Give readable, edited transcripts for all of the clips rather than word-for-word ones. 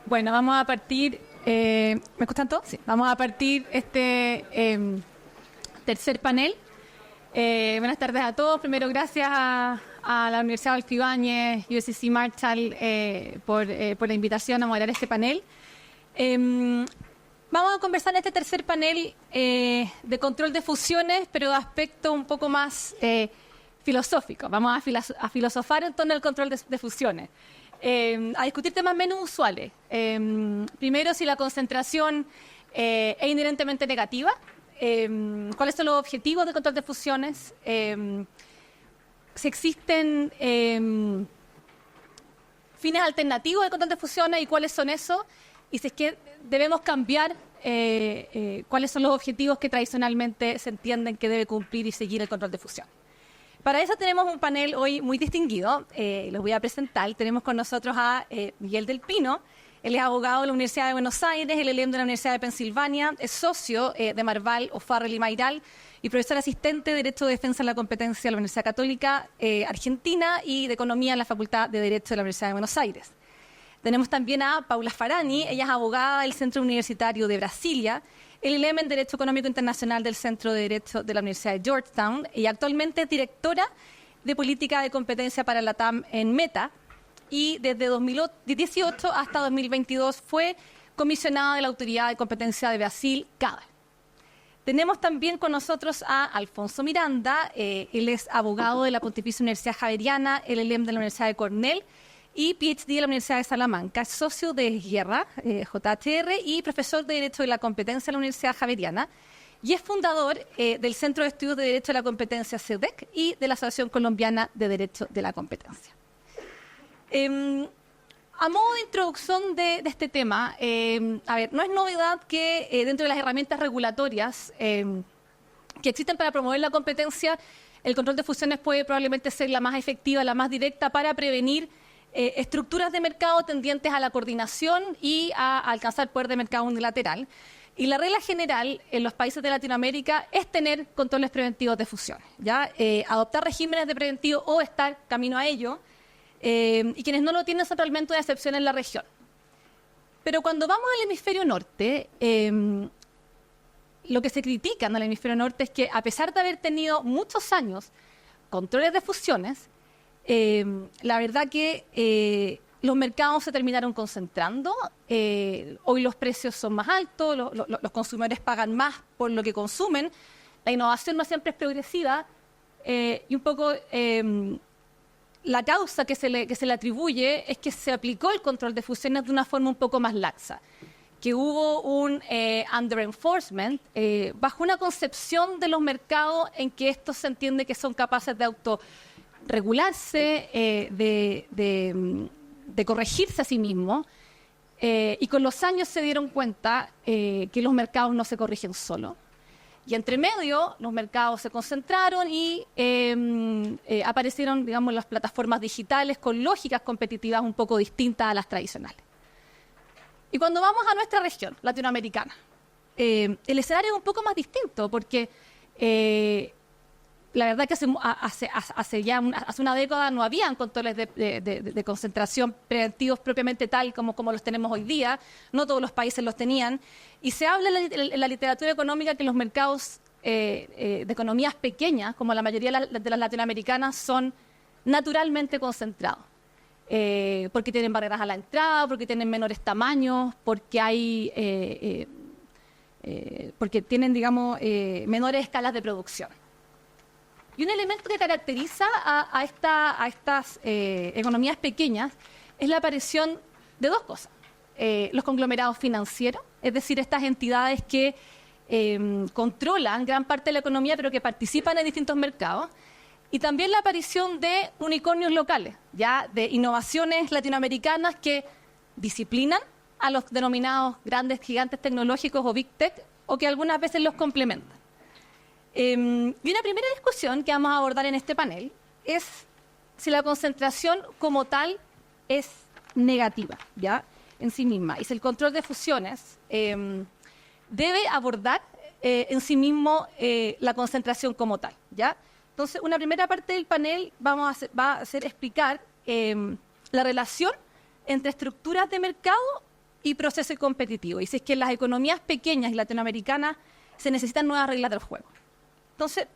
Bueno, vamos a partir. ¿Me escuchan todos? Sí. Vamos a partir este tercer panel. Buenas tardes a todos. Primero, gracias a la Universidad Adolfo Ibáñez, USC Marshall, por la invitación a moderar este panel. Vamos a conversar en este tercer panel de control de fusiones, pero de aspecto un poco más filosófico. Vamos a filosofar en torno al control de fusiones. A discutir temas menos usuales. Primero, si la concentración es inherentemente negativa, cuáles son los objetivos del control de fusiones, si existen fines alternativos del control de fusiones y cuáles son esos, y si es que debemos cambiar cuáles son los objetivos que tradicionalmente se entienden que debe cumplir y seguir el control de fusión. Para eso tenemos un panel hoy muy distinguido, los voy a presentar. Tenemos con nosotros a Miguel del Pino. Él es abogado de la Universidad de Buenos Aires, LLM de la Universidad de Pensilvania, es socio de Marval, O'Farrell y Mayral y profesor asistente de Derecho de Defensa de la Competencia de la Universidad Católica Argentina y de Economía en la Facultad de Derecho de la Universidad de Buenos Aires. Tenemos también a Paula Farani, ella es abogada del Centro Universitario de Brasilia, LLM en Derecho Económico Internacional del Centro de Derecho de la Universidad de Georgetown y actualmente es directora de Política de Competencia para la TAM en Meta y desde 2018 hasta 2022 fue comisionada de la Autoridad de Competencia de Brasil, CADE. Tenemos también con nosotros a Alfonso Miranda, él es abogado de la Pontificia Universidad Javeriana, LLM de la Universidad de Cornell y PhD de la Universidad de Salamanca, es socio de Guerra, JHR, y profesor de Derecho de la Competencia de la Universidad Javeriana, y es fundador del Centro de Estudios de Derecho de la Competencia, CEDEC, y de la Asociación Colombiana de Derecho de la Competencia. A modo de introducción de este tema, no es novedad que dentro de las herramientas regulatorias que existen para promover la competencia, el control de fusiones puede probablemente ser la más efectiva, la más directa para prevenir estructuras de mercado tendientes a la coordinación y a alcanzar poder de mercado unilateral. Y la regla general en los países de Latinoamérica es tener controles preventivos de fusiones, ¿ya? Adoptar regímenes de preventivo o estar camino a ello, y quienes no lo tienen son realmente una excepción en la región. Pero cuando vamos al hemisferio norte, lo que se critica en el hemisferio norte es que a pesar de haber tenido muchos años controles de fusiones, la verdad que los mercados se terminaron concentrando, hoy los precios son más altos, los consumidores pagan más por lo que consumen, la innovación no siempre es progresiva y un poco la causa que se le atribuye es que se aplicó el control de fusiones de una forma un poco más laxa, que hubo un under-enforcement bajo una concepción de los mercados en que estos se entiende que son capaces de autorregularse, de corregirse a sí mismos, y con los años se dieron cuenta que los mercados no se corrigen solos. Y entre medio, los mercados se concentraron y aparecieron, digamos, las plataformas digitales con lógicas competitivas un poco distintas a las tradicionales. Y cuando vamos a nuestra región latinoamericana, el escenario es un poco más distinto porque la verdad que hace una década no habían controles de concentración preventivos propiamente tal como los tenemos hoy día. No todos los países los tenían. Y se habla en la literatura económica que los mercados de economías pequeñas, como la mayoría de las latinoamericanas, son naturalmente concentrados. Porque tienen barreras a la entrada, porque tienen menores tamaños, porque tienen, digamos, menores escalas de producción. Y un elemento que caracteriza a estas economías pequeñas es la aparición de dos cosas. Los conglomerados financieros, es decir, estas entidades que controlan gran parte de la economía pero que participan en distintos mercados. Y también la aparición de unicornios locales, ya de innovaciones latinoamericanas que disciplinan a los denominados grandes gigantes tecnológicos o Big Tech o que algunas veces los complementan. Y una primera discusión que vamos a abordar en este panel es si la concentración como tal es negativa, ¿ya? En sí misma. Y si el control de fusiones debe abordar en sí mismo la concentración como tal, ¿ya? Entonces, una primera parte del panel va a hacer explicar la relación entre estructuras de mercado y proceso competitivo. Y si es que en las economías pequeñas y latinoamericanas se necesitan nuevas reglas del juego. Entonces,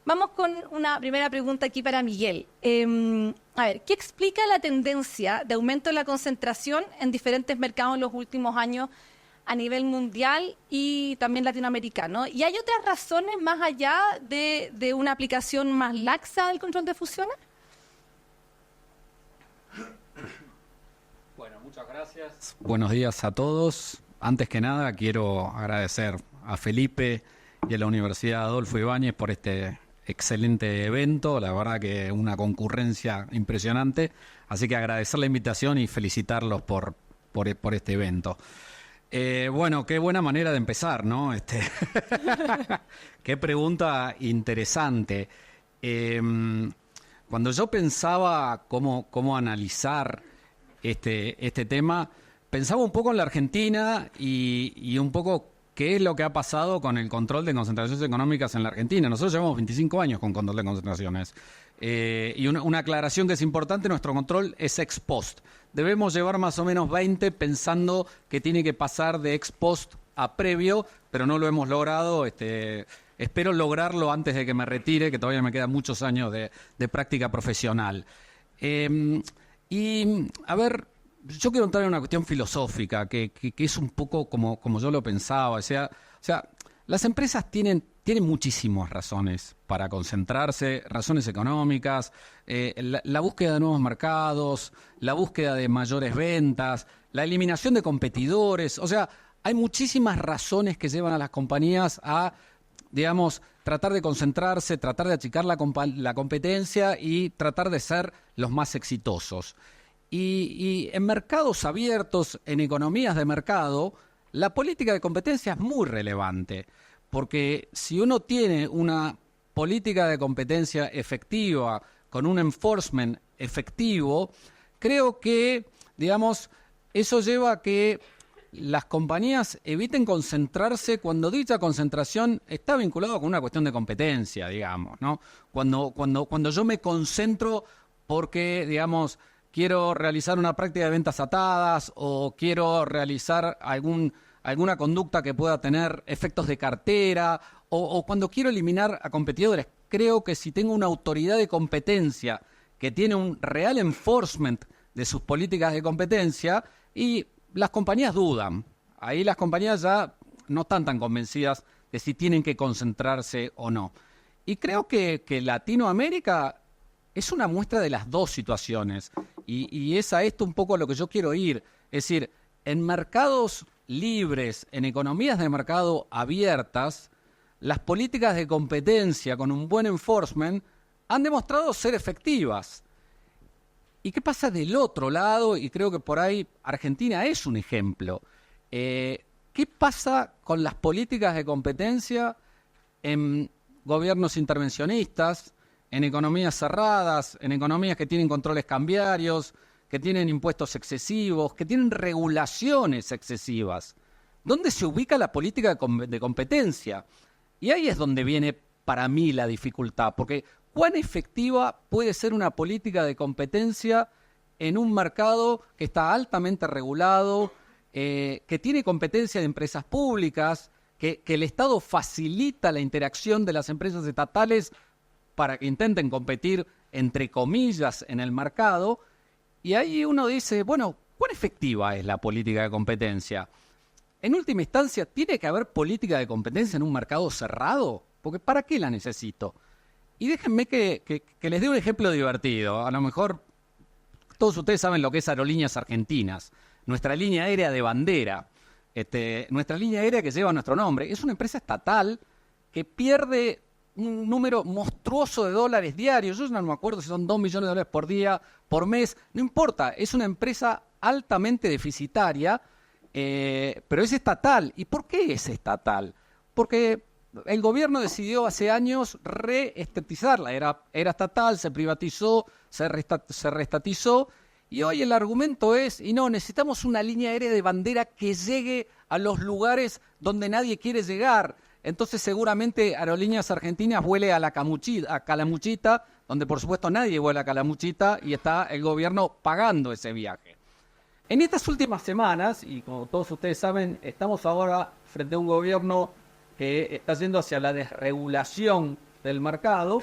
vamos con una primera pregunta aquí para Miguel. A ver, ¿qué explica la tendencia de aumento de la concentración en diferentes mercados en los últimos años a nivel mundial y también latinoamericano? ¿Y hay otras razones más allá de una aplicación más laxa del control de fusiones? Bueno, muchas gracias. Buenos días a todos. Antes que nada, quiero agradecer a Felipe y a la Universidad Adolfo Ibáñez por este excelente evento. La verdad que una concurrencia impresionante. Así que agradecer la invitación y felicitarlos por este evento. Bueno, qué buena manera de empezar, ¿no? Qué pregunta interesante. Cuando yo pensaba cómo analizar este tema, pensaba un poco en la Argentina y un poco qué es lo que ha pasado con el control de concentraciones económicas en la Argentina. Nosotros llevamos 25 años con control de concentraciones. Y una aclaración que es importante, nuestro control es ex post. Debemos llevar más o menos 20 pensando que tiene que pasar de ex post a previo, pero no lo hemos logrado. Espero lograrlo antes de que me retire, que todavía me quedan muchos años de práctica profesional. Y, a ver, yo quiero entrar en una cuestión filosófica, que es un poco como yo lo pensaba. O sea, las empresas tienen muchísimas razones para concentrarse, razones económicas, la búsqueda de nuevos mercados, la búsqueda de mayores ventas, la eliminación de competidores. O sea, hay muchísimas razones que llevan a las compañías a, digamos, tratar de concentrarse, tratar de achicar la competencia y tratar de ser los más exitosos. Y en mercados abiertos, en economías de mercado, la política de competencia es muy relevante, porque si uno tiene una política de competencia efectiva, con un enforcement efectivo, creo que, digamos, eso lleva a que las compañías eviten concentrarse cuando dicha concentración está vinculada con una cuestión de competencia, digamos, ¿no? Cuando yo me concentro porque, digamos, quiero realizar una práctica de ventas atadas o quiero realizar alguna conducta que pueda tener efectos de cartera o cuando quiero eliminar a competidores. Creo que si tengo una autoridad de competencia que tiene un real enforcement de sus políticas de competencia, y las compañías dudan. Ahí las compañías ya no están tan convencidas de si tienen que concentrarse o no. Y creo que Latinoamérica es una muestra de las dos situaciones. Y es a esto un poco a lo que yo quiero ir. Es decir, en mercados libres, en economías de mercado abiertas, las políticas de competencia con un buen enforcement han demostrado ser efectivas. ¿Y qué pasa del otro lado? Y creo que por ahí Argentina es un ejemplo. ¿Qué pasa con las políticas de competencia en gobiernos intervencionistas, en economías cerradas, en economías que tienen controles cambiarios, que tienen impuestos excesivos, que tienen regulaciones excesivas? ¿Dónde se ubica la política de competencia? Y ahí es donde viene para mí la dificultad, porque ¿cuán efectiva puede ser una política de competencia en un mercado que está altamente regulado, que tiene competencia de empresas públicas, que el Estado facilita la interacción de las empresas estatales para que intenten competir, entre comillas, en el mercado? Y ahí uno dice, bueno, ¿cuán efectiva es la política de competencia? En última instancia, ¿tiene que haber política de competencia en un mercado cerrado? Porque ¿para qué la necesito? Y déjenme que les dé un ejemplo divertido. A lo mejor todos ustedes saben lo que es Aerolíneas Argentinas, nuestra línea aérea de bandera, nuestra línea aérea que lleva nuestro nombre. Es una empresa estatal que pierde un número monstruoso de dólares diarios. Yo no me acuerdo si son 2 millones de dólares por día, por mes. No importa, es una empresa altamente deficitaria, pero es estatal. ¿Y por qué es estatal? Porque el gobierno decidió hace años reestatizarla. Era estatal, se privatizó, se reestatizó, y hoy el argumento es, y no, necesitamos una línea aérea de bandera que llegue a los lugares donde nadie quiere llegar. Entonces seguramente Aerolíneas Argentinas vuele a Calamuchita, donde por supuesto nadie vuela a Calamuchita, y está el gobierno pagando ese viaje. En estas últimas semanas, y como todos ustedes saben, estamos ahora frente a un gobierno que está yendo hacia la desregulación del mercado.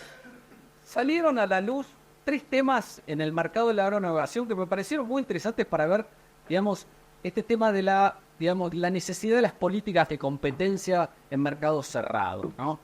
Salieron a la luz 3 temas en el mercado de la aeronavegación que me parecieron muy interesantes para ver, digamos, este tema de la necesidad de las políticas de competencia en mercados cerrados, ¿no?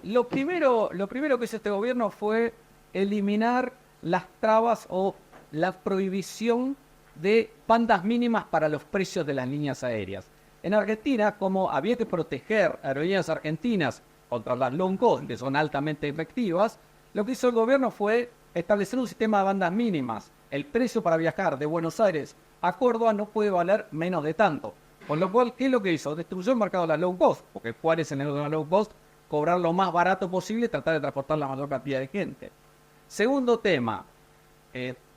Lo primero que hizo este gobierno fue eliminar las trabas o la prohibición de bandas mínimas para los precios de las líneas aéreas. En Argentina, como había que proteger aerolíneas argentinas contra las long cost, que son altamente efectivas, lo que hizo el gobierno fue establecer un sistema de bandas mínimas. El precio para viajar de Buenos Aires a Córdoba no puede valer menos de tanto. Con lo cual, ¿qué es lo que hizo? Destruyó el mercado de las low cost, porque ¿cuál es el negocio de la low cost? Cobrar lo más barato posible y tratar de transportar la mayor cantidad de gente. Segundo tema,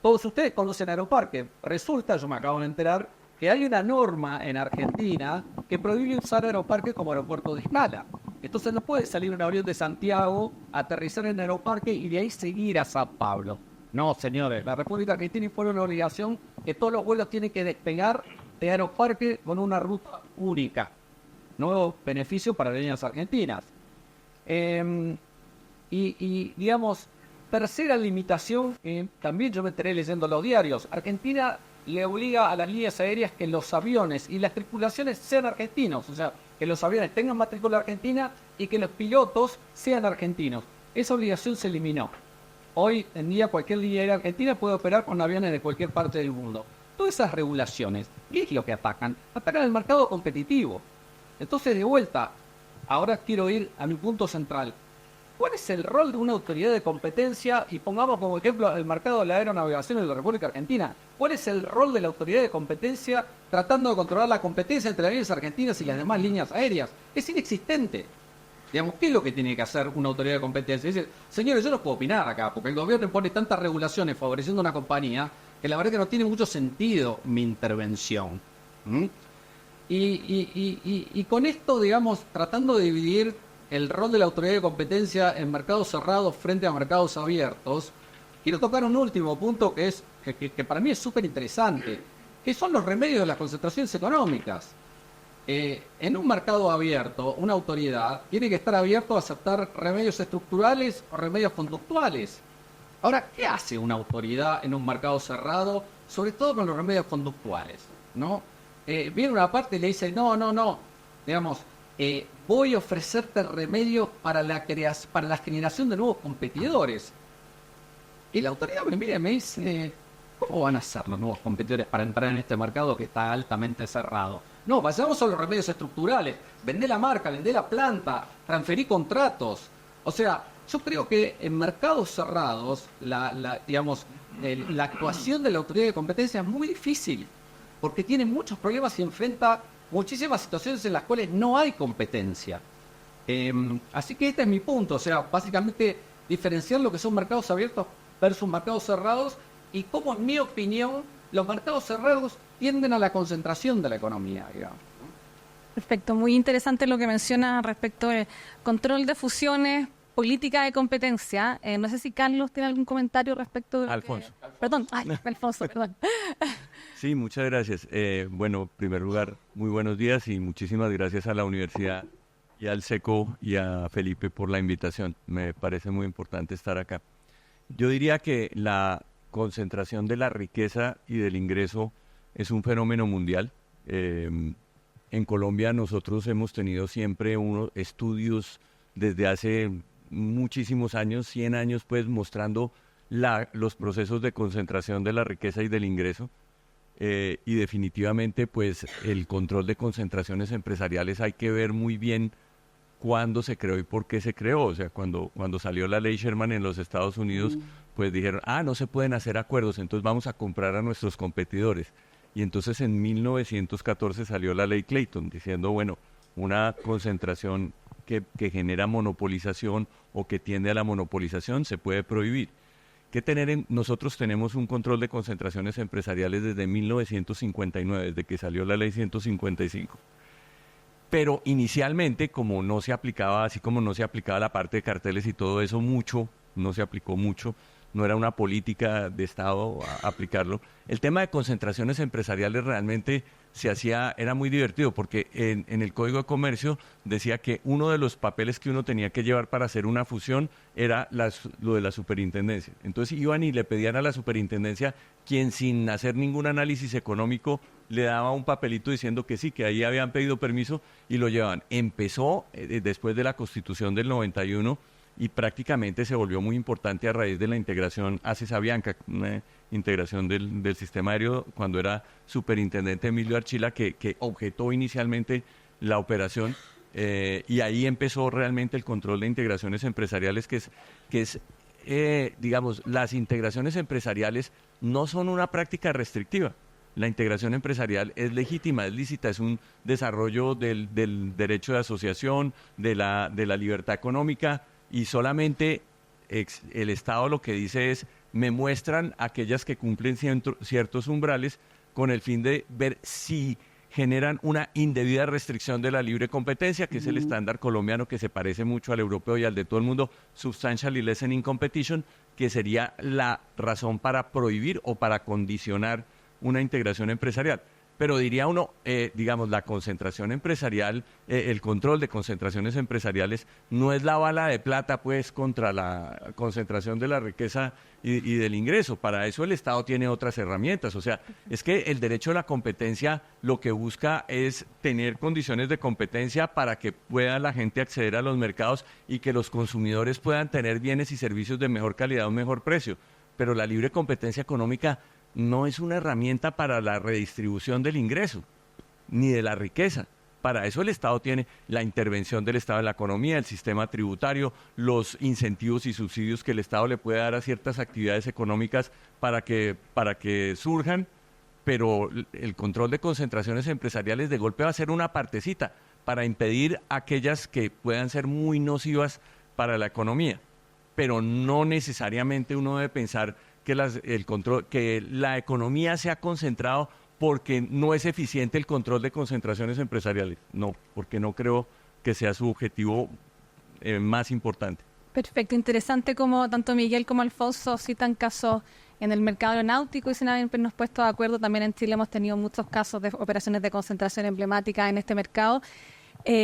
todos ustedes conocen Aeroparque. Resulta, yo me acabo de enterar, que hay una norma en Argentina que prohíbe usar Aeroparque como aeropuerto de escala. Entonces no puede salir un avión de Santiago, aterrizar en Aeroparque y de ahí seguir a San Pablo. No, señores, la República Argentina impone una obligación que todos los vuelos tienen que despegar de Aeroparque con una ruta única. Nuevo beneficio para las líneas argentinas. Digamos, tercera limitación, también yo me enteré leyendo los diarios. Argentina le obliga a las líneas aéreas que los aviones y las tripulaciones sean argentinos. O sea, que los aviones tengan matrícula argentina y que los pilotos sean argentinos. Esa obligación se eliminó. Hoy en día cualquier línea aérea argentina puede operar con aviones de cualquier parte del mundo. Todas esas regulaciones, ¿qué es lo que atacan? Atacan el mercado competitivo. Entonces, de vuelta, ahora quiero ir a mi punto central. ¿Cuál es el rol de una autoridad de competencia? Y pongamos como ejemplo el mercado de la aeronavegación de la República Argentina. ¿Cuál es el rol de la autoridad de competencia tratando de controlar la competencia entre las líneas argentinas y las demás líneas aéreas? Es inexistente. Digamos, ¿qué es lo que tiene que hacer una autoridad de competencia? Dice, señores, yo no puedo opinar acá, porque el gobierno impone tantas regulaciones favoreciendo a una compañía que la verdad que no tiene mucho sentido mi intervención. Y con esto, digamos, tratando de dividir el rol de la autoridad de competencia en mercados cerrados frente a mercados abiertos, quiero tocar un último punto que para mí es súper interesante, que son los remedios de las concentraciones económicas. En un mercado abierto, una autoridad tiene que estar abierto a aceptar remedios estructurales o remedios conductuales. Ahora, ¿qué hace una autoridad en un mercado cerrado, sobre todo con los remedios conductuales? ¿No? Viene una parte y le dice, no, digamos, voy a ofrecerte remedios para la generación de nuevos competidores. Y la autoridad me mira y me dice, ¿cómo van a ser los nuevos competidores para entrar en este mercado que está altamente cerrado? No, vayamos a los remedios estructurales. Vendé la marca, vendé la planta, transferí contratos. O sea, yo creo que en mercados cerrados, la actuación de la autoridad de competencia es muy difícil, porque tiene muchos problemas y enfrenta muchísimas situaciones en las cuales no hay competencia. Así que este es mi punto, o sea, básicamente diferenciar lo que son mercados abiertos versus mercados cerrados y cómo, en mi opinión, los mercados cerrados tienden a la concentración de la economía, digamos. Perfecto, muy interesante lo que menciona respecto al control de fusiones, política de competencia. No sé si Carlos tiene algún comentario respecto de... Alfonso. Perdón, Alfonso, perdón. Sí, muchas gracias. Bueno, en primer lugar, muy buenos días y muchísimas gracias a la universidad y al SECO y a Felipe por la invitación. Me parece muy importante estar acá. Yo diría que la concentración de la riqueza y del ingreso es un fenómeno mundial. En Colombia nosotros hemos tenido siempre unos estudios desde hace muchísimos años, 100 años, pues mostrando los procesos de concentración de la riqueza y del ingreso. Y definitivamente, pues el control de concentraciones empresariales hay que ver muy bien cuándo se creó y por qué se creó. O sea, cuando salió la ley Sherman en los Estados Unidos, pues dijeron, no se pueden hacer acuerdos, entonces vamos a comprar a nuestros competidores. Y entonces en 1914 salió la ley Clayton, diciendo, bueno, una concentración que genera monopolización o que tiende a la monopolización se puede prohibir. Nosotros tenemos un control de concentraciones empresariales desde 1959, desde que salió la ley 155. Pero inicialmente, como no se aplicaba, así como no se aplicaba la parte de carteles y todo eso mucho, no se aplicó mucho, no era una política de Estado aplicarlo. El tema de concentraciones empresariales realmente era muy divertido porque en el Código de Comercio decía que uno de los papeles que uno tenía que llevar para hacer una fusión era lo de la superintendencia. Entonces iban y le pedían a la superintendencia, quien sin hacer ningún análisis económico le daba un papelito diciendo que sí, que ahí habían pedido permiso y lo llevaban. Empezó después de la Constitución del 91 y prácticamente se volvió muy importante a raíz de la integración ACESA-Bianca, una integración del sistema aéreo, cuando era superintendente Emilio Archila, que objetó inicialmente la operación, y ahí empezó realmente el control de integraciones empresariales, digamos, las integraciones empresariales no son una práctica restrictiva. La integración empresarial es legítima, es lícita, es un desarrollo del derecho de asociación, de la libertad económica, y solamente el Estado lo que dice es, me muestran aquellas que cumplen ciertos umbrales con el fin de ver si generan una indebida restricción de la libre competencia, que es el estándar colombiano que se parece mucho al europeo y al de todo el mundo, substantially lessening competition, que sería la razón para prohibir o para condicionar una integración empresarial. Pero diría uno, digamos, la concentración empresarial, el control de concentraciones empresariales no es la bala de plata, pues, contra la concentración de la riqueza y del ingreso. Para eso el Estado tiene otras herramientas. O sea, es que el derecho a la competencia lo que busca es tener condiciones de competencia para que pueda la gente acceder a los mercados y que los consumidores puedan tener bienes y servicios de mejor calidad a un mejor precio. Pero la libre competencia económica no es una herramienta para la redistribución del ingreso, ni de la riqueza. Para eso el Estado tiene la intervención del Estado en la economía, el sistema tributario, los incentivos y subsidios que el Estado le puede dar a ciertas actividades económicas para que surjan, pero el control de concentraciones empresariales de golpe va a ser una partecita para impedir aquellas que puedan ser muy nocivas para la economía. Pero no necesariamente uno debe pensar que la economía se ha concentrado porque no es eficiente el control de concentraciones empresariales. No, porque no creo que sea su objetivo más importante. Perfecto, interesante como tanto Miguel como Alfonso citan casos en el mercado aeronáutico y se han nos puesto de acuerdo. También en Chile hemos tenido muchos casos de operaciones de concentración emblemáticas en este mercado. Y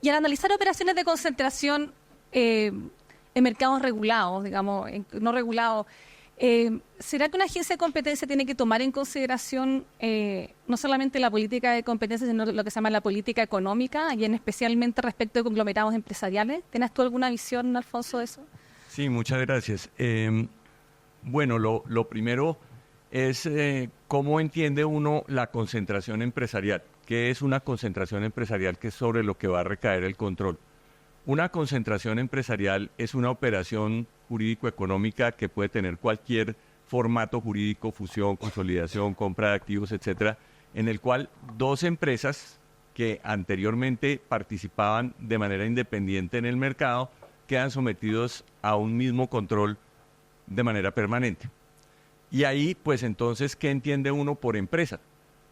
al analizar operaciones de concentración en mercados regulados, digamos, no regulados, ¿será que una agencia de competencia tiene que tomar en consideración no solamente la política de competencia, sino lo que se llama la política económica y especialmente respecto de conglomerados empresariales? ¿Tienes tú alguna visión, Alfonso, de eso? Sí, muchas gracias. Bueno, lo primero es cómo entiende uno la concentración empresarial. ¿Qué es una concentración empresarial? Que es sobre lo que va a recaer el control. Una concentración empresarial es una operación jurídico-económica que puede tener cualquier formato jurídico, fusión, consolidación, compra de activos, etcétera, en el cual dos empresas que anteriormente participaban de manera independiente en el mercado quedan sometidos a un mismo control de manera permanente. Y ahí, pues entonces, ¿qué entiende uno por empresa?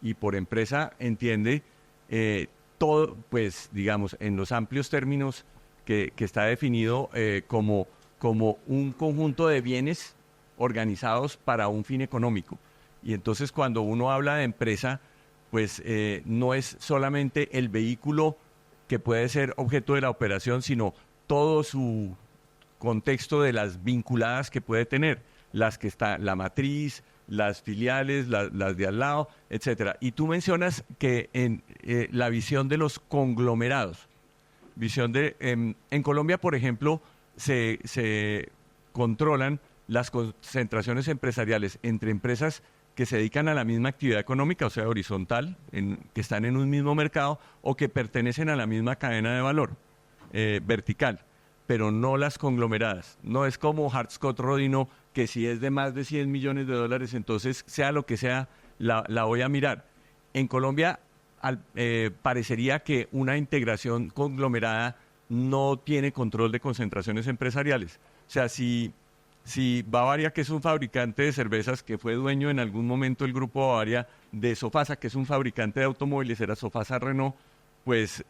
Y por empresa entiende todo, pues digamos, en los amplios términos que está definido como un conjunto de bienes organizados para un fin económico. Y entonces cuando uno habla de empresa, pues no es solamente el vehículo que puede ser objeto de la operación, sino todo su contexto de las vinculadas que puede tener, las que está la matriz, las filiales, las de al lado, etcétera. Y tú mencionas que en la visión de los conglomerados, en Colombia, por ejemplo, se controlan las concentraciones empresariales entre empresas que se dedican a la misma actividad económica, o sea, horizontal, que están en un mismo mercado o que pertenecen a la misma cadena de valor, vertical, pero no las conglomeradas. No es como Hart-Scott-Rodino, que si es de más de 100 millones de dólares, entonces sea lo que sea, la voy a mirar. En Colombia parecería que una integración conglomerada no tiene control de concentraciones empresariales. O sea, si Bavaria, que es un fabricante de cervezas, que fue dueño en algún momento el grupo Bavaria de Sofasa, que es un fabricante de automóviles, era Sofasa Renault, pues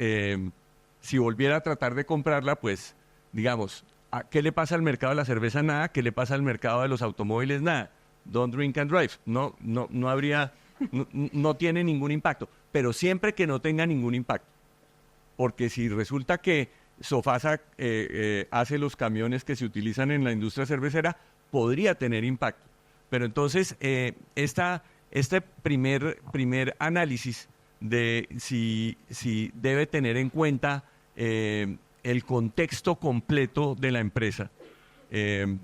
si volviera a tratar de comprarla, pues digamos, ¿Qué le pasa al mercado de la cerveza? Nada. ¿Qué le pasa al mercado de los automóviles? Nada. Don't drink and drive. No habría, no tiene ningún impacto. Pero siempre que no tenga ningún impacto. Porque si resulta que Sofasa hace los camiones que se utilizan en la industria cervecera, podría tener impacto. Pero entonces, este primer análisis de si debe tener en cuenta el contexto completo de la empresa,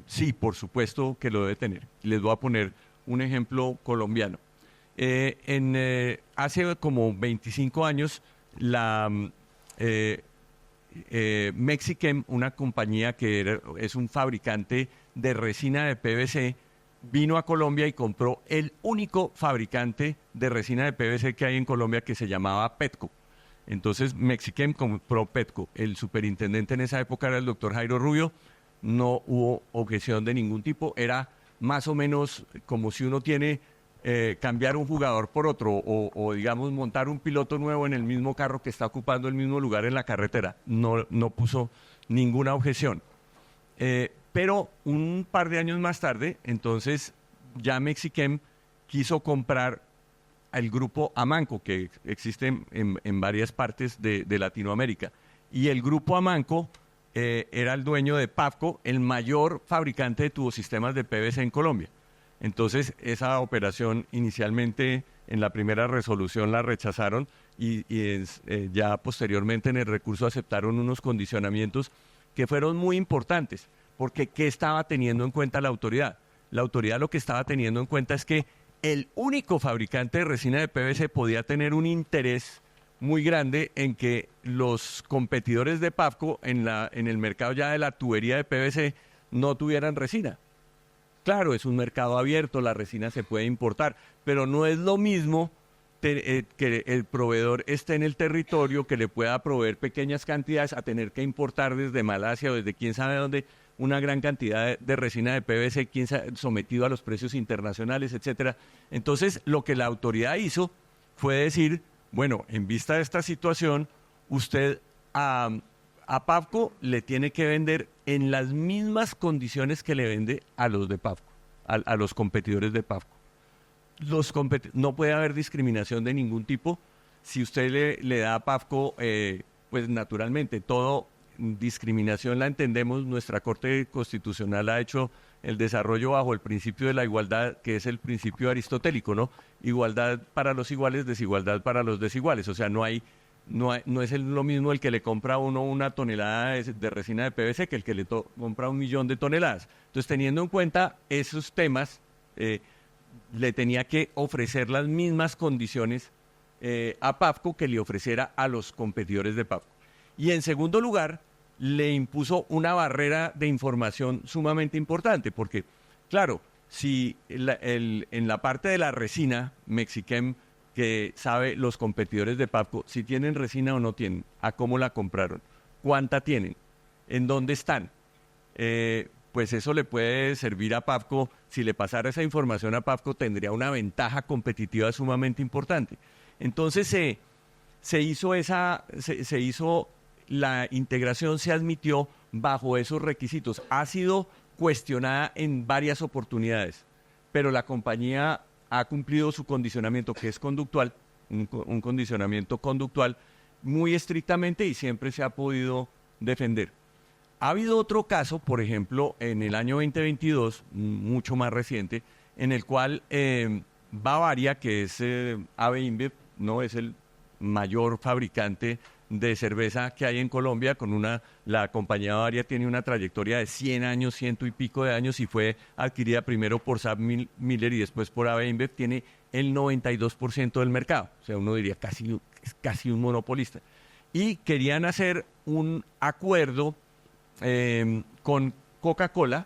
sí, por supuesto que lo debe tener. Les voy a poner un ejemplo colombiano. Hace como 25 años, la Mexichem, una compañía que es un fabricante de resina de PVC, vino a Colombia y compró el único fabricante de resina de PVC que hay en Colombia, que se llamaba Petco. Entonces Mexichem compró Petco. El superintendente en esa época era el doctor Jairo Rubio. No hubo objeción de ningún tipo. Era más o menos como si uno tiene cambiar un jugador por otro o digamos montar un piloto nuevo en el mismo carro que está ocupando el mismo lugar en la carretera. No puso ninguna objeción. Pero un par de años más tarde, entonces ya Mexichem quiso comprar al grupo Amanco, que existe en varias partes de Latinoamérica. Y el grupo Amanco era el dueño de Pafco, el mayor fabricante de tubosistemas de PVC en Colombia. Entonces, esa operación inicialmente en la primera resolución la rechazaron y ya posteriormente en el recurso aceptaron unos condicionamientos que fueron muy importantes. Porque, ¿qué estaba teniendo en cuenta la autoridad? La autoridad lo que estaba teniendo en cuenta es que el único fabricante de resina de PVC podía tener un interés muy grande en que los competidores de Pafco en el mercado ya de la tubería de PVC no tuvieran resina. Claro, es un mercado abierto, la resina se puede importar, pero no es lo mismo que el proveedor esté en el territorio, que le pueda proveer pequeñas cantidades, a tener que importar desde Malasia o desde quién sabe dónde una gran cantidad de resina de PVC, sometido a los precios internacionales, etcétera. Entonces, lo que la autoridad hizo fue decir, bueno, en vista de esta situación, usted a Pafco le tiene que vender en las mismas condiciones que le vende a los de Pafco, a los competidores de Pafco. No puede haber discriminación de ningún tipo. Si usted le da a Pafco, pues naturalmente todo discriminación la entendemos. Nuestra Corte Constitucional ha hecho el desarrollo bajo el principio de la igualdad, que es el principio aristotélico, ¿no? Igualdad para los iguales, desigualdad para los desiguales. O sea, no es lo mismo el que le compra a uno una tonelada de resina de PVC que el que le compra 1 millón de toneladas. Entonces, teniendo en cuenta esos temas, le tenía que ofrecer las mismas condiciones a Pafco que le ofreciera a los competidores de Pafco. Y en segundo lugar, le impuso una barrera de información sumamente importante, porque, claro, si en la parte de la resina, Mexichem, que sabe los competidores de Pafco, si tienen resina o no tienen, a cómo la compraron, cuánta tienen, en dónde están, pues eso le puede servir a Pafco. Si le pasara esa información a Pafco, tendría una ventaja competitiva sumamente importante. Entonces se hizo la integración, se admitió bajo esos requisitos. Ha sido cuestionada en varias oportunidades, pero la compañía ha cumplido su condicionamiento, que es conductual, un condicionamiento conductual muy estrictamente, y siempre se ha podido defender. Ha habido otro caso, por ejemplo, en el año 2022, mucho más reciente, en el cual Bavaria, que es AB InBev, no es el mayor fabricante de cerveza que hay en Colombia, la compañía Bavaria tiene una trayectoria de 100 años, 100 y pico de años, y fue adquirida primero por SABMiller y después por AB InBev, tiene el 92% del mercado. O sea, uno diría es casi un monopolista. Y querían hacer un acuerdo con Coca-Cola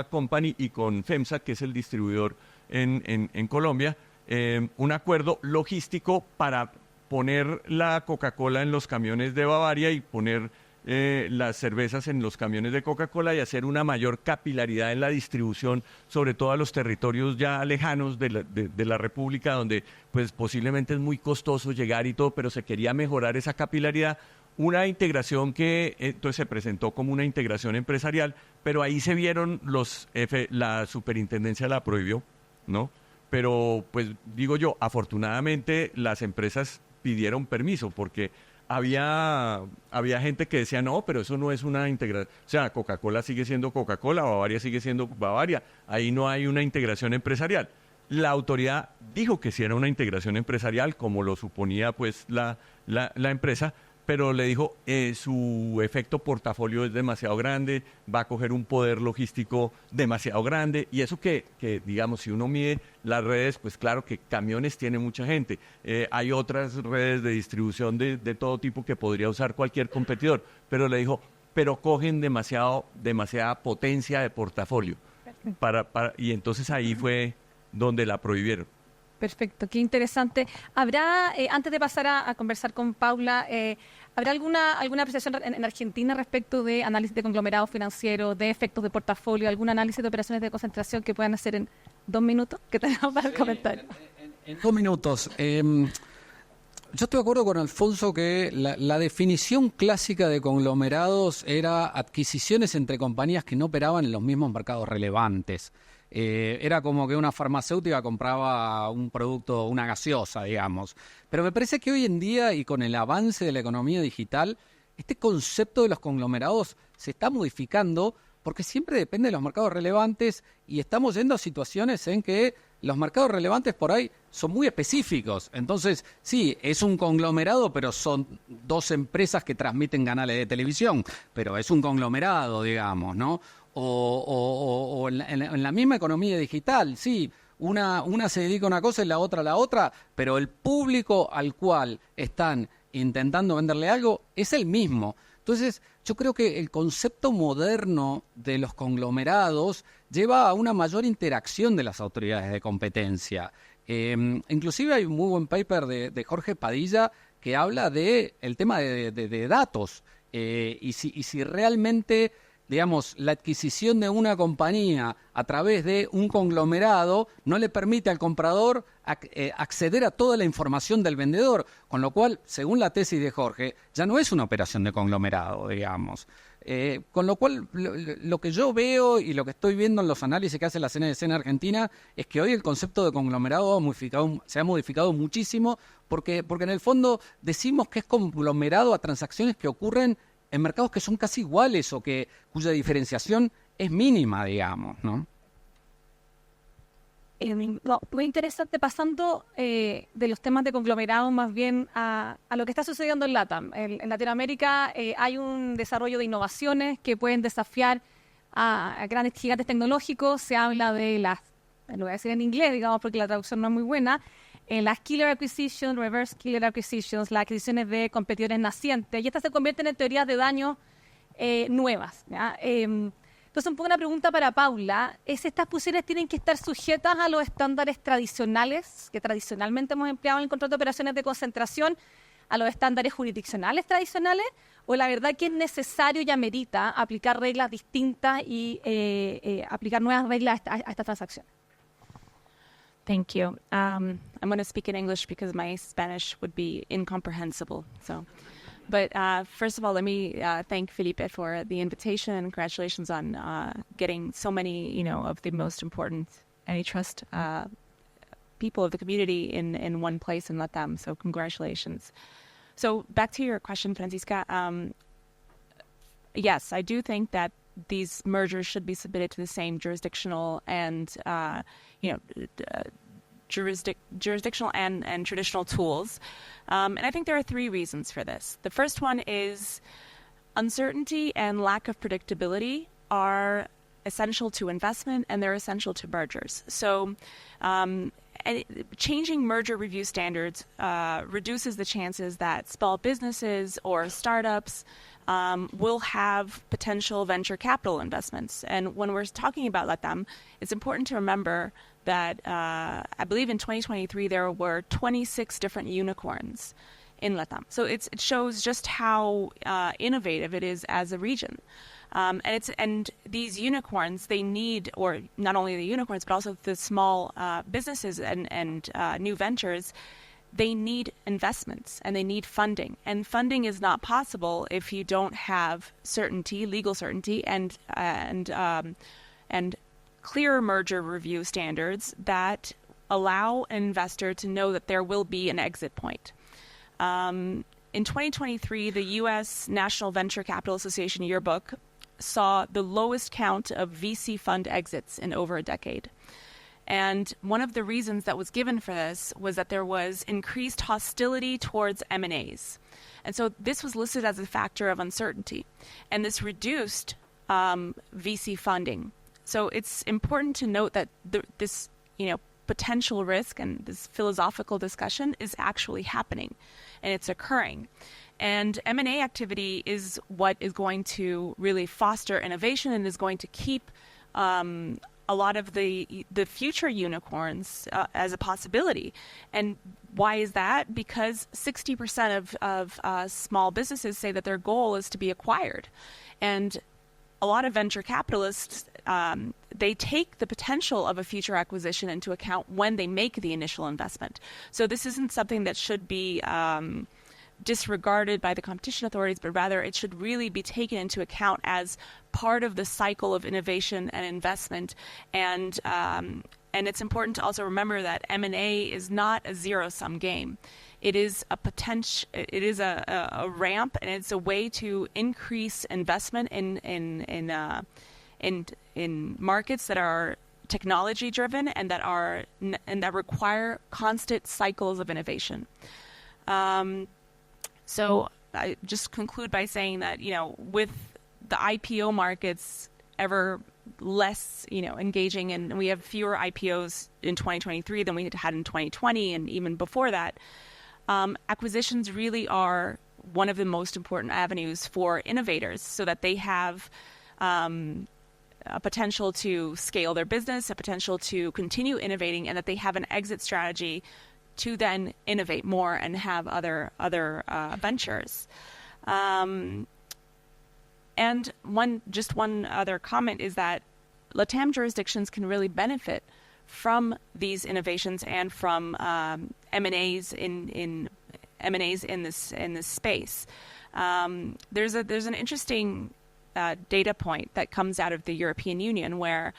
Company y con FEMSA, que es el distribuidor en Colombia, un acuerdo logístico para poner la Coca-Cola en los camiones de Bavaria y poner las cervezas en los camiones de Coca-Cola y hacer una mayor capilaridad en la distribución, sobre todo a los territorios ya lejanos de la República, donde pues posiblemente es muy costoso llegar y todo, pero se quería mejorar esa capilaridad. una integración que entonces se presentó como una integración empresarial, pero ahí se vieron la superintendencia la prohibió, ¿no? Pero pues digo yo, afortunadamente las empresas pidieron permiso porque había gente que decía, no, pero eso no es una integración, o sea, Coca-Cola sigue siendo Coca-Cola, Bavaria sigue siendo Bavaria, ahí no hay una integración empresarial. La autoridad dijo que sí era una integración empresarial, como lo suponía pues la empresa, pero le dijo, su efecto portafolio es demasiado grande, va a coger un poder logístico demasiado grande, y eso que digamos, si uno mide las redes, pues claro que camiones tiene mucha gente, hay otras redes de distribución de todo tipo que podría usar cualquier competidor, pero le dijo, pero cogen demasiada potencia de portafolio, y entonces ahí fue donde la prohibieron. Perfecto, qué interesante. ¿Habrá, antes de pasar a conversar con Paula, ¿habrá alguna apreciación en Argentina respecto de análisis de conglomerados financieros, de efectos de portafolio, algún análisis de operaciones de concentración que puedan hacer en 2 minutos? ¿Qué tenemos para el comentario? En 2 minutos. Yo estoy de acuerdo con Alfonso que la definición clásica de conglomerados era adquisiciones entre compañías que no operaban en los mismos mercados relevantes. Era como que una farmacéutica compraba un producto, una gaseosa, digamos. Pero me parece que hoy en día, y con el avance de la economía digital, este concepto de los conglomerados se está modificando porque siempre depende de los mercados relevantes y estamos yendo a situaciones en que los mercados relevantes por ahí son muy específicos. Entonces, sí, es un conglomerado, pero son 2 empresas que transmiten canales de televisión, pero es un conglomerado, digamos, ¿no? O en la misma economía digital, sí, una se dedica a una cosa y la otra, pero el público al cual están intentando venderle algo es el mismo. Entonces, yo creo que el concepto moderno de los conglomerados lleva a una mayor interacción de las autoridades de competencia. Inclusive hay un muy buen paper de Jorge Padilla que habla del tema de datos y si realmente, digamos, la adquisición de una compañía a través de un conglomerado no le permite al comprador acceder a toda la información del vendedor, con lo cual, según la tesis de Jorge, ya no es una operación de conglomerado, digamos. Con lo cual, lo que yo veo y lo que estoy viendo en los análisis que hace la CNBC en Argentina es que hoy el concepto de conglomerado se ha modificado muchísimo porque en el fondo decimos que es conglomerado a transacciones que ocurren en mercados que son casi iguales o cuya diferenciación es mínima, digamos, ¿no? Muy interesante, pasando de los temas de conglomerados más bien a lo que está sucediendo en LATAM. En Latinoamérica hay un desarrollo de innovaciones que pueden desafiar a grandes gigantes tecnológicos. Se habla de lo voy a decir en inglés, digamos, porque la traducción no es muy buena, las killer acquisitions, reverse killer acquisitions, las adquisiciones de competidores nacientes, y estas se convierten en teorías de daño nuevas, ¿ya? Entonces, un poco una pregunta para Paula, ¿es estas fusiones tienen que estar sujetas a los estándares tradicionales que tradicionalmente hemos empleado en el control de operaciones de concentración, a los estándares jurisdiccionales tradicionales, o la verdad que es necesario y amerita aplicar reglas distintas y aplicar nuevas reglas a estas transacciones? Thank you. I'm going to speak in English because my Spanish would be incomprehensible. But first of all, let me thank Felipe for the invitation and congratulations on getting so many, of the most important antitrust people of the community in one place in LATAM. So congratulations. So back to your question, Francisca. Yes, I do think that these mergers should be submitted to the same jurisdictional and jurisdictional and traditional tools. And I think there are 3 reasons for this. The first one is uncertainty and lack of predictability are essential to investment and they're essential to mergers. So changing merger review standards reduces the chances that small businesses or startups will have potential venture capital investments. And when we're talking about LATAM, it's important to remember that I believe in 2023 there were 26 different unicorns in LATAM. So it shows just how innovative it is as a region. And these unicorns, they need, or not only the unicorns, but also the small businesses and new ventures, they need investments and they need funding. And funding is not possible if you don't have certainty, legal certainty, and clear merger review standards that allow an investor to know that there will be an exit point. In 2023, the U.S. National Venture Capital Association Yearbook saw the lowest count of VC fund exits in over a decade. And one of the reasons that was given for this was that there was increased hostility towards M&As. And so this was listed as a factor of uncertainty. And this reduced VC funding. So it's important to note that this, potential risk and this philosophical discussion is actually happening and it's occurring. And M&A activity is what is going to really foster innovation and is going to keep a lot of the future unicorns as a possibility. And why is that? Because 60% of small businesses say that their goal is to be acquired. And a lot of venture capitalists, they take the potential of a future acquisition into account when they make the initial investment. So this isn't something that should be disregarded by the competition authorities, but rather it should really be taken into account as part of the cycle of innovation and investment. And it's important to also remember that M&A is not a zero-sum game. It is a potential. It is a ramp, and it's a way to increase investment in markets that are technology-driven and that require constant cycles of innovation. So I just conclude by saying that, with the IPO markets ever less, engaging, and we have fewer IPOs in 2023 than we had in 2020 and even before that, acquisitions really are one of the most important avenues for innovators so that they have a potential to scale their business, a potential to continue innovating, and that they have an exit strategy to then innovate more and have other ventures. And one other comment is that LATAM jurisdictions can really benefit from these innovations and from M&As in this space. There's an interesting data point that comes out of the European Union where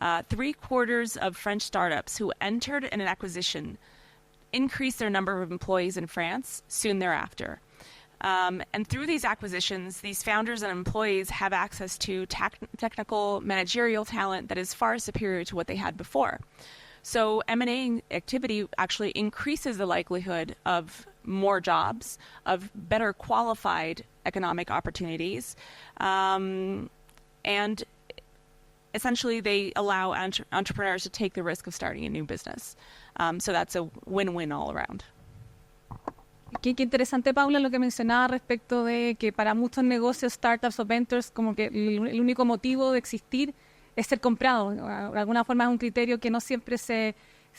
3/4 of French startups who entered in an acquisition increased their number of employees in France soon thereafter. And through these acquisitions, these founders and employees have access to technical managerial talent that is far superior to what they had before. So M&A activity actually increases the likelihood of more jobs, of better qualified economic opportunities, and essentially they allow entrepreneurs to take the risk of starting a new business. So that's a win-win all around. Qué interesante, Paula, lo que mencionaba respecto de que para muchos negocios, startups o ventures, como que el único motivo de existir es ser comprado. De alguna forma es un criterio que no siempre se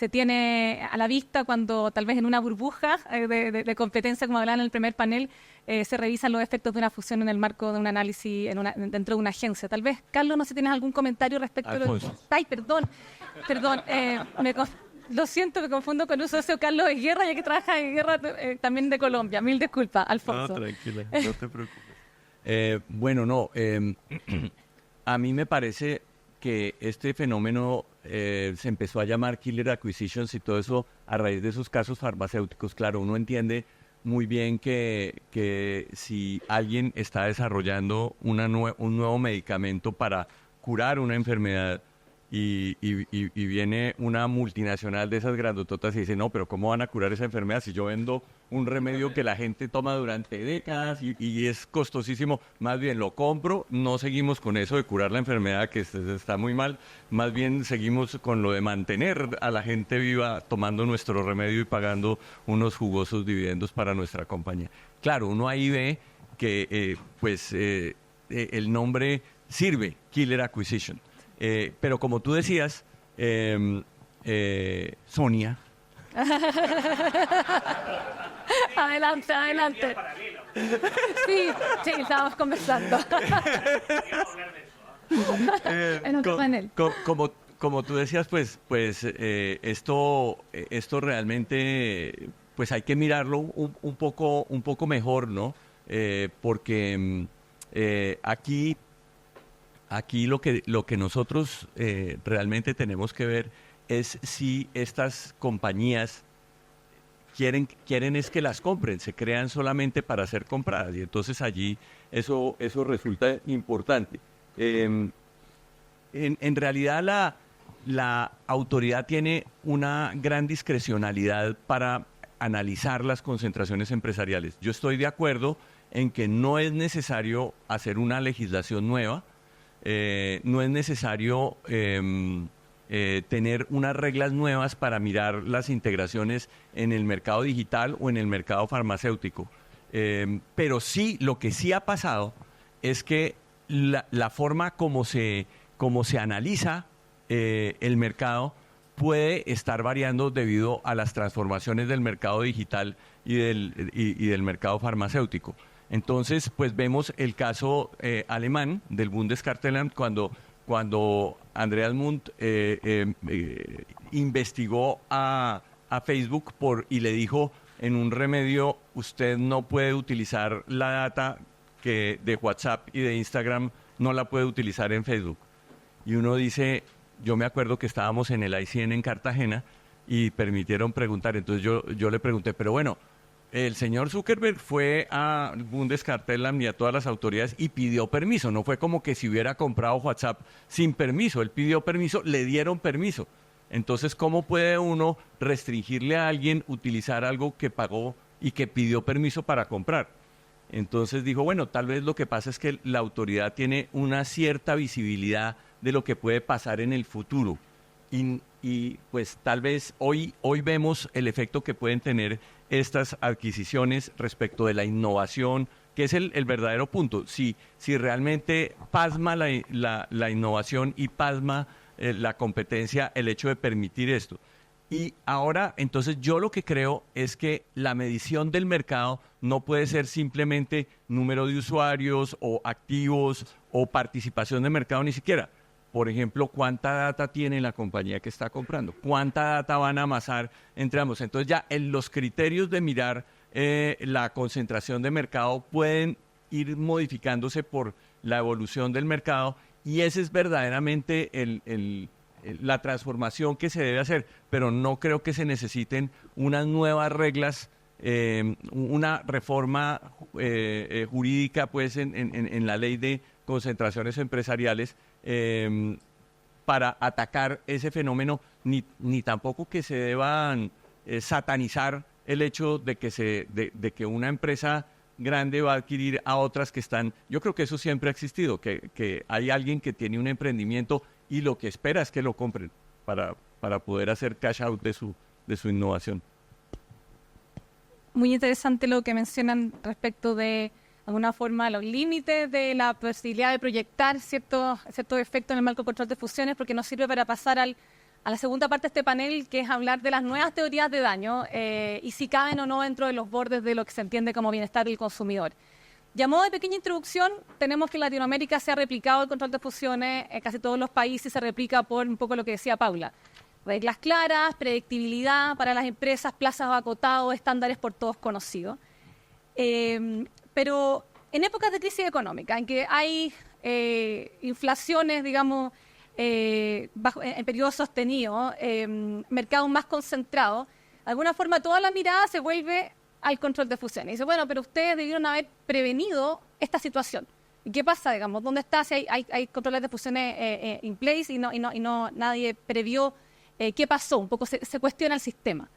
tiene a la vista cuando tal vez en una burbuja de competencia, como hablaba en el primer panel, se revisan los efectos de una fusión en el marco de un análisis dentro de una agencia. Tal vez, Carlos, no sé si tienes algún comentario respecto a lo... Ay, perdón. Lo siento, me confundo con un socio, Carlos de Guerra, ya que trabaja en Guerra también de Colombia. Mil disculpas, Alfonso. No, tranquila, no te preocupes. A mí me parece que este fenómeno se empezó a llamar Killer Acquisitions y todo eso a raíz de esos casos farmacéuticos. Claro, uno entiende muy bien que si alguien está desarrollando un nuevo medicamento para curar una enfermedad y viene una multinacional de esas grandototas y dice, no, pero ¿cómo van a curar esa enfermedad si yo vendo un remedio que la gente toma durante décadas y es costosísimo? Más bien lo compro, no seguimos con eso de curar la enfermedad que está muy mal, más bien seguimos con lo de mantener a la gente viva tomando nuestro remedio y pagando unos jugosos dividendos para nuestra compañía. Claro, uno ahí ve que el nombre sirve, Killer Acquisition. Pero como tú decías, Sonia. Adelante. Sí, estábamos conversando. En otro panel. Como tú decías, esto realmente pues hay que mirarlo un poco mejor, ¿no? Porque aquí lo que nosotros realmente tenemos que ver es si estas compañías quieren es que las compren, se crean solamente para ser compradas, y entonces allí eso resulta importante. En realidad la autoridad tiene una gran discrecionalidad para analizar las concentraciones empresariales. Yo estoy de acuerdo en que no es necesario hacer una legislación nueva, no es necesario tener unas reglas nuevas para mirar las integraciones en el mercado digital o en el mercado farmacéutico. Pero sí, lo que sí ha pasado es que la forma como se analiza el mercado puede estar variando debido a las transformaciones del mercado digital y del mercado farmacéutico. Entonces, pues vemos el caso alemán del Bundeskartellamt cuando Andreas Mundt investigó a Facebook y le dijo en un remedio: usted no puede utilizar la data que de WhatsApp y de Instagram, no la puede utilizar en Facebook. Y uno dice, yo me acuerdo que estábamos en el ICN en Cartagena y permitieron preguntar. Entonces yo le pregunté, pero bueno, el señor Zuckerberg fue a Bundeskartellamt y a todas las autoridades y pidió permiso. No fue como que si hubiera comprado WhatsApp sin permiso. Él pidió permiso, le dieron permiso. Entonces, ¿cómo puede uno restringirle a alguien utilizar algo que pagó y que pidió permiso para comprar? Entonces dijo, bueno, tal vez lo que pasa es que la autoridad tiene una cierta visibilidad de lo que puede pasar en el futuro. Y pues tal vez hoy vemos el efecto que pueden tener estas adquisiciones respecto de la innovación, que es el verdadero punto. Si realmente pasma la innovación y pasma la competencia el hecho de permitir esto. Y ahora, entonces, yo lo que creo es que la medición del mercado no puede ser simplemente número de usuarios o activos o participación de mercado ni siquiera. Por ejemplo, ¿cuánta data tiene la compañía que está comprando? ¿Cuánta data van a amasar entre ambos? Entonces ya los criterios de mirar la concentración de mercado pueden ir modificándose por la evolución del mercado, y ese es verdaderamente la transformación que se debe hacer, pero no creo que se necesiten unas nuevas reglas, una reforma jurídica pues en la ley de concentraciones empresariales para atacar ese fenómeno, ni tampoco que se deban satanizar el hecho de que una empresa grande va a adquirir a otras que están. Yo creo que eso siempre ha existido, que hay alguien que tiene un emprendimiento y lo que espera es que lo compren para poder hacer cash out de su innovación. Muy interesante lo que mencionan respecto de alguna forma los límites de la posibilidad de proyectar ciertos efectos en el marco de control de fusiones, porque nos sirve para pasar a la segunda parte de este panel, que es hablar de las nuevas teorías de daño y si caben o no dentro de los bordes de lo que se entiende como bienestar del consumidor. Y a modo de pequeña introducción, tenemos que en Latinoamérica se ha replicado el control de fusiones, en casi todos los países se replica por un poco lo que decía Paula. Reglas claras, predictibilidad para las empresas, plazos acotados, estándares por todos conocidos. Pero en épocas de crisis económica, en que hay inflaciones, digamos, en periodos sostenidos, mercados más concentrados, de alguna forma toda la mirada se vuelve al control de fusiones. Y dice, bueno, pero ustedes debieron haber prevenido esta situación. ¿Y qué pasa, digamos? ¿Dónde está si hay controles de fusiones in place y nadie previó qué pasó? Un poco se cuestiona el sistema.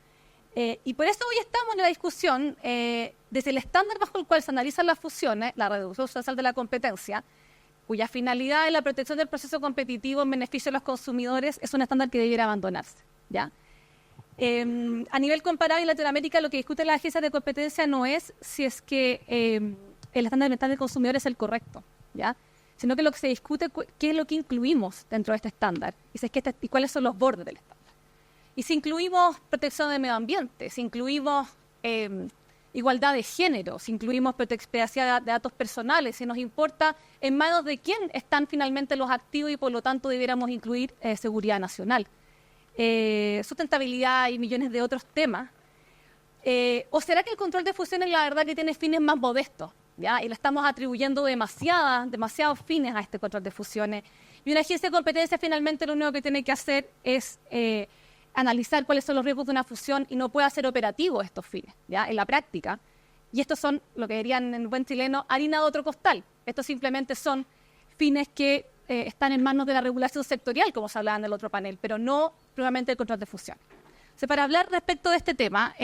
Y por eso hoy estamos en la discusión desde el estándar bajo el cual se analizan las fusiones, la reducción sustancial de la competencia, cuya finalidad es la protección del proceso competitivo en beneficio de los consumidores, es un estándar que debiera abandonarse, ¿ya? A nivel comparado en Latinoamérica, lo que discute la agencia de competencia no es si es que el estándar ambiental del consumidor es el correcto, ¿ya? Sino que lo que se discute qué es lo que incluimos dentro de este estándar y cuáles son los bordes del estándar. Y si incluimos protección del medio ambiente, si incluimos igualdad de género, si incluimos privacidad de datos personales, si nos importa en manos de quién están finalmente los activos y por lo tanto debiéramos incluir seguridad nacional, sustentabilidad y millones de otros temas. ¿O será que el control de fusiones la verdad que tiene fines más modestos? ¿Ya? Y le estamos atribuyendo demasiados fines a este control de fusiones. Y una agencia de competencia finalmente lo único que tiene que hacer es analizar cuáles son los riesgos de una fusión y no puede hacer operativos estos fines, ¿ya? En la práctica. Y estos son, lo que dirían en buen chileno, harina de otro costal. Estos simplemente son fines que están en manos de la regulación sectorial, como se hablaba en el otro panel, pero no propiamente el control de fusión. O sea, para hablar respecto de este tema,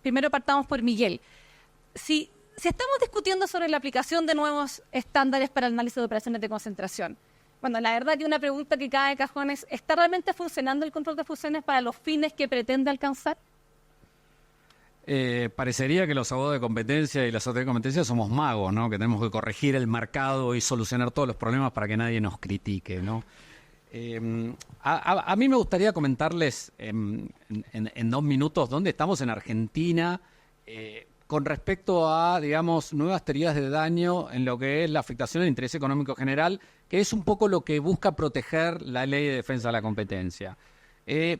primero partamos por Miguel. Si estamos discutiendo sobre la aplicación de nuevos estándares para el análisis de operaciones de concentración, bueno, la verdad que una pregunta que cae de cajón es, ¿está realmente funcionando el control de fusiones para los fines que pretende alcanzar? Parecería que los abogados de competencia y las autoridades de competencia somos magos, ¿no? Que tenemos que corregir el mercado y solucionar todos los problemas para que nadie nos critique, ¿no? A mí me gustaría comentarles en 2 minutos dónde estamos en Argentina con respecto a, digamos, nuevas teorías de daño en lo que es la afectación al interés económico general, que es un poco lo que busca proteger la Ley de Defensa de la Competencia.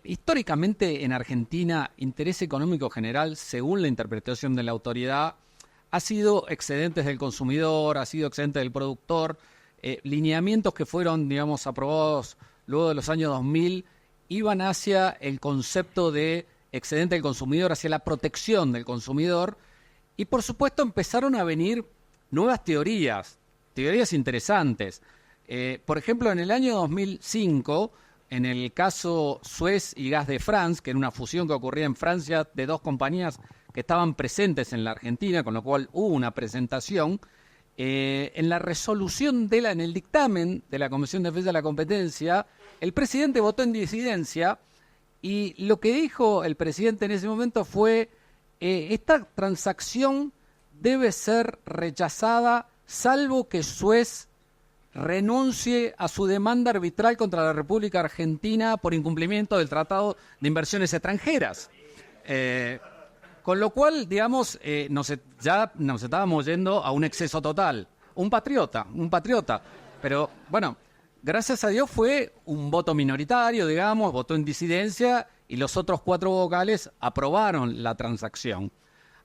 Históricamente en Argentina, interés económico general, según la interpretación de la autoridad, ha sido excedentes del consumidor, ha sido excedentes del productor, lineamientos que fueron, digamos, aprobados luego de los años 2000, iban hacia el concepto de excedente del consumidor, hacia la protección del consumidor, y por supuesto empezaron a venir nuevas teorías interesantes. Por ejemplo, en el año 2005, en el caso Suez y Gas de France, que era una fusión que ocurría en Francia de 2 compañías que estaban presentes en la Argentina, con lo cual hubo una presentación, en la resolución en el dictamen de la Comisión de Defensa de la Competencia, el presidente votó en disidencia y lo que dijo el presidente en ese momento fue esta transacción debe ser rechazada salvo que Suez renuncie a su demanda arbitral contra la República Argentina por incumplimiento del Tratado de Inversiones Extranjeras. Con lo cual, digamos, ya nos estábamos yendo a un exceso total. Un patriota. Pero, bueno, gracias a Dios fue un voto minoritario, digamos, votó en disidencia y los otros 4 vocales aprobaron la transacción.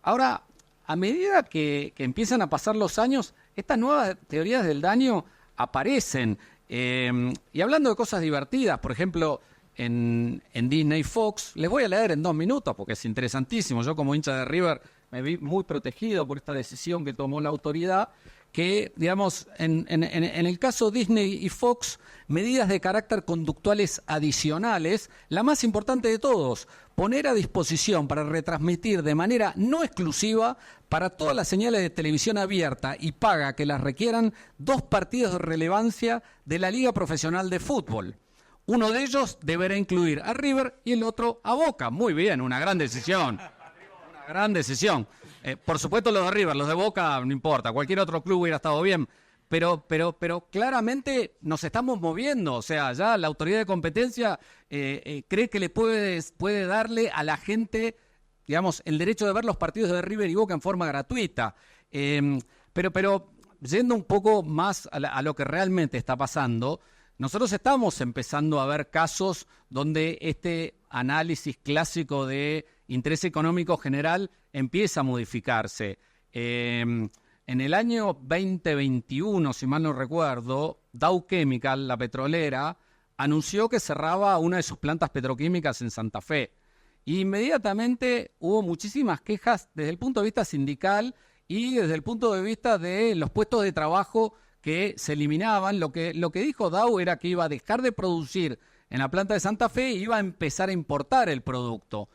Ahora, a medida que empiezan a pasar los años, estas nuevas teorías del daño aparecen. Y hablando de cosas divertidas, por ejemplo, en Disney Fox, les voy a leer en 2 minutos porque es interesantísimo. Yo como hincha de River me vi muy protegido por esta decisión que tomó la autoridad, que, digamos, en el caso Disney y Fox, medidas de carácter conductuales adicionales, la más importante de todos, poner a disposición para retransmitir de manera no exclusiva para todas las señales de televisión abierta y paga que las requieran 2 partidos de relevancia de la Liga Profesional de Fútbol. Uno de ellos deberá incluir a River y el otro a Boca. Muy bien, una gran decisión. Una gran decisión. Por supuesto los de River, los de Boca no importa, cualquier otro club hubiera estado bien, pero claramente nos estamos moviendo, o sea, ya la autoridad de competencia cree que le puede darle a la gente, digamos, el derecho de ver los partidos de River y Boca en forma gratuita, pero yendo un poco más a lo que realmente está pasando, nosotros estamos empezando a ver casos donde este análisis clásico de interés económico general empieza a modificarse. En el año 2021, si mal no recuerdo, Dow Chemical, la petrolera, anunció que cerraba una de sus plantas petroquímicas en Santa Fe. Y inmediatamente hubo muchísimas quejas desde el punto de vista sindical y desde el punto de vista de los puestos de trabajo que se eliminaban. Lo que dijo Dow era que iba a dejar de producir en la planta de Santa Fe y iba a empezar a importar el producto.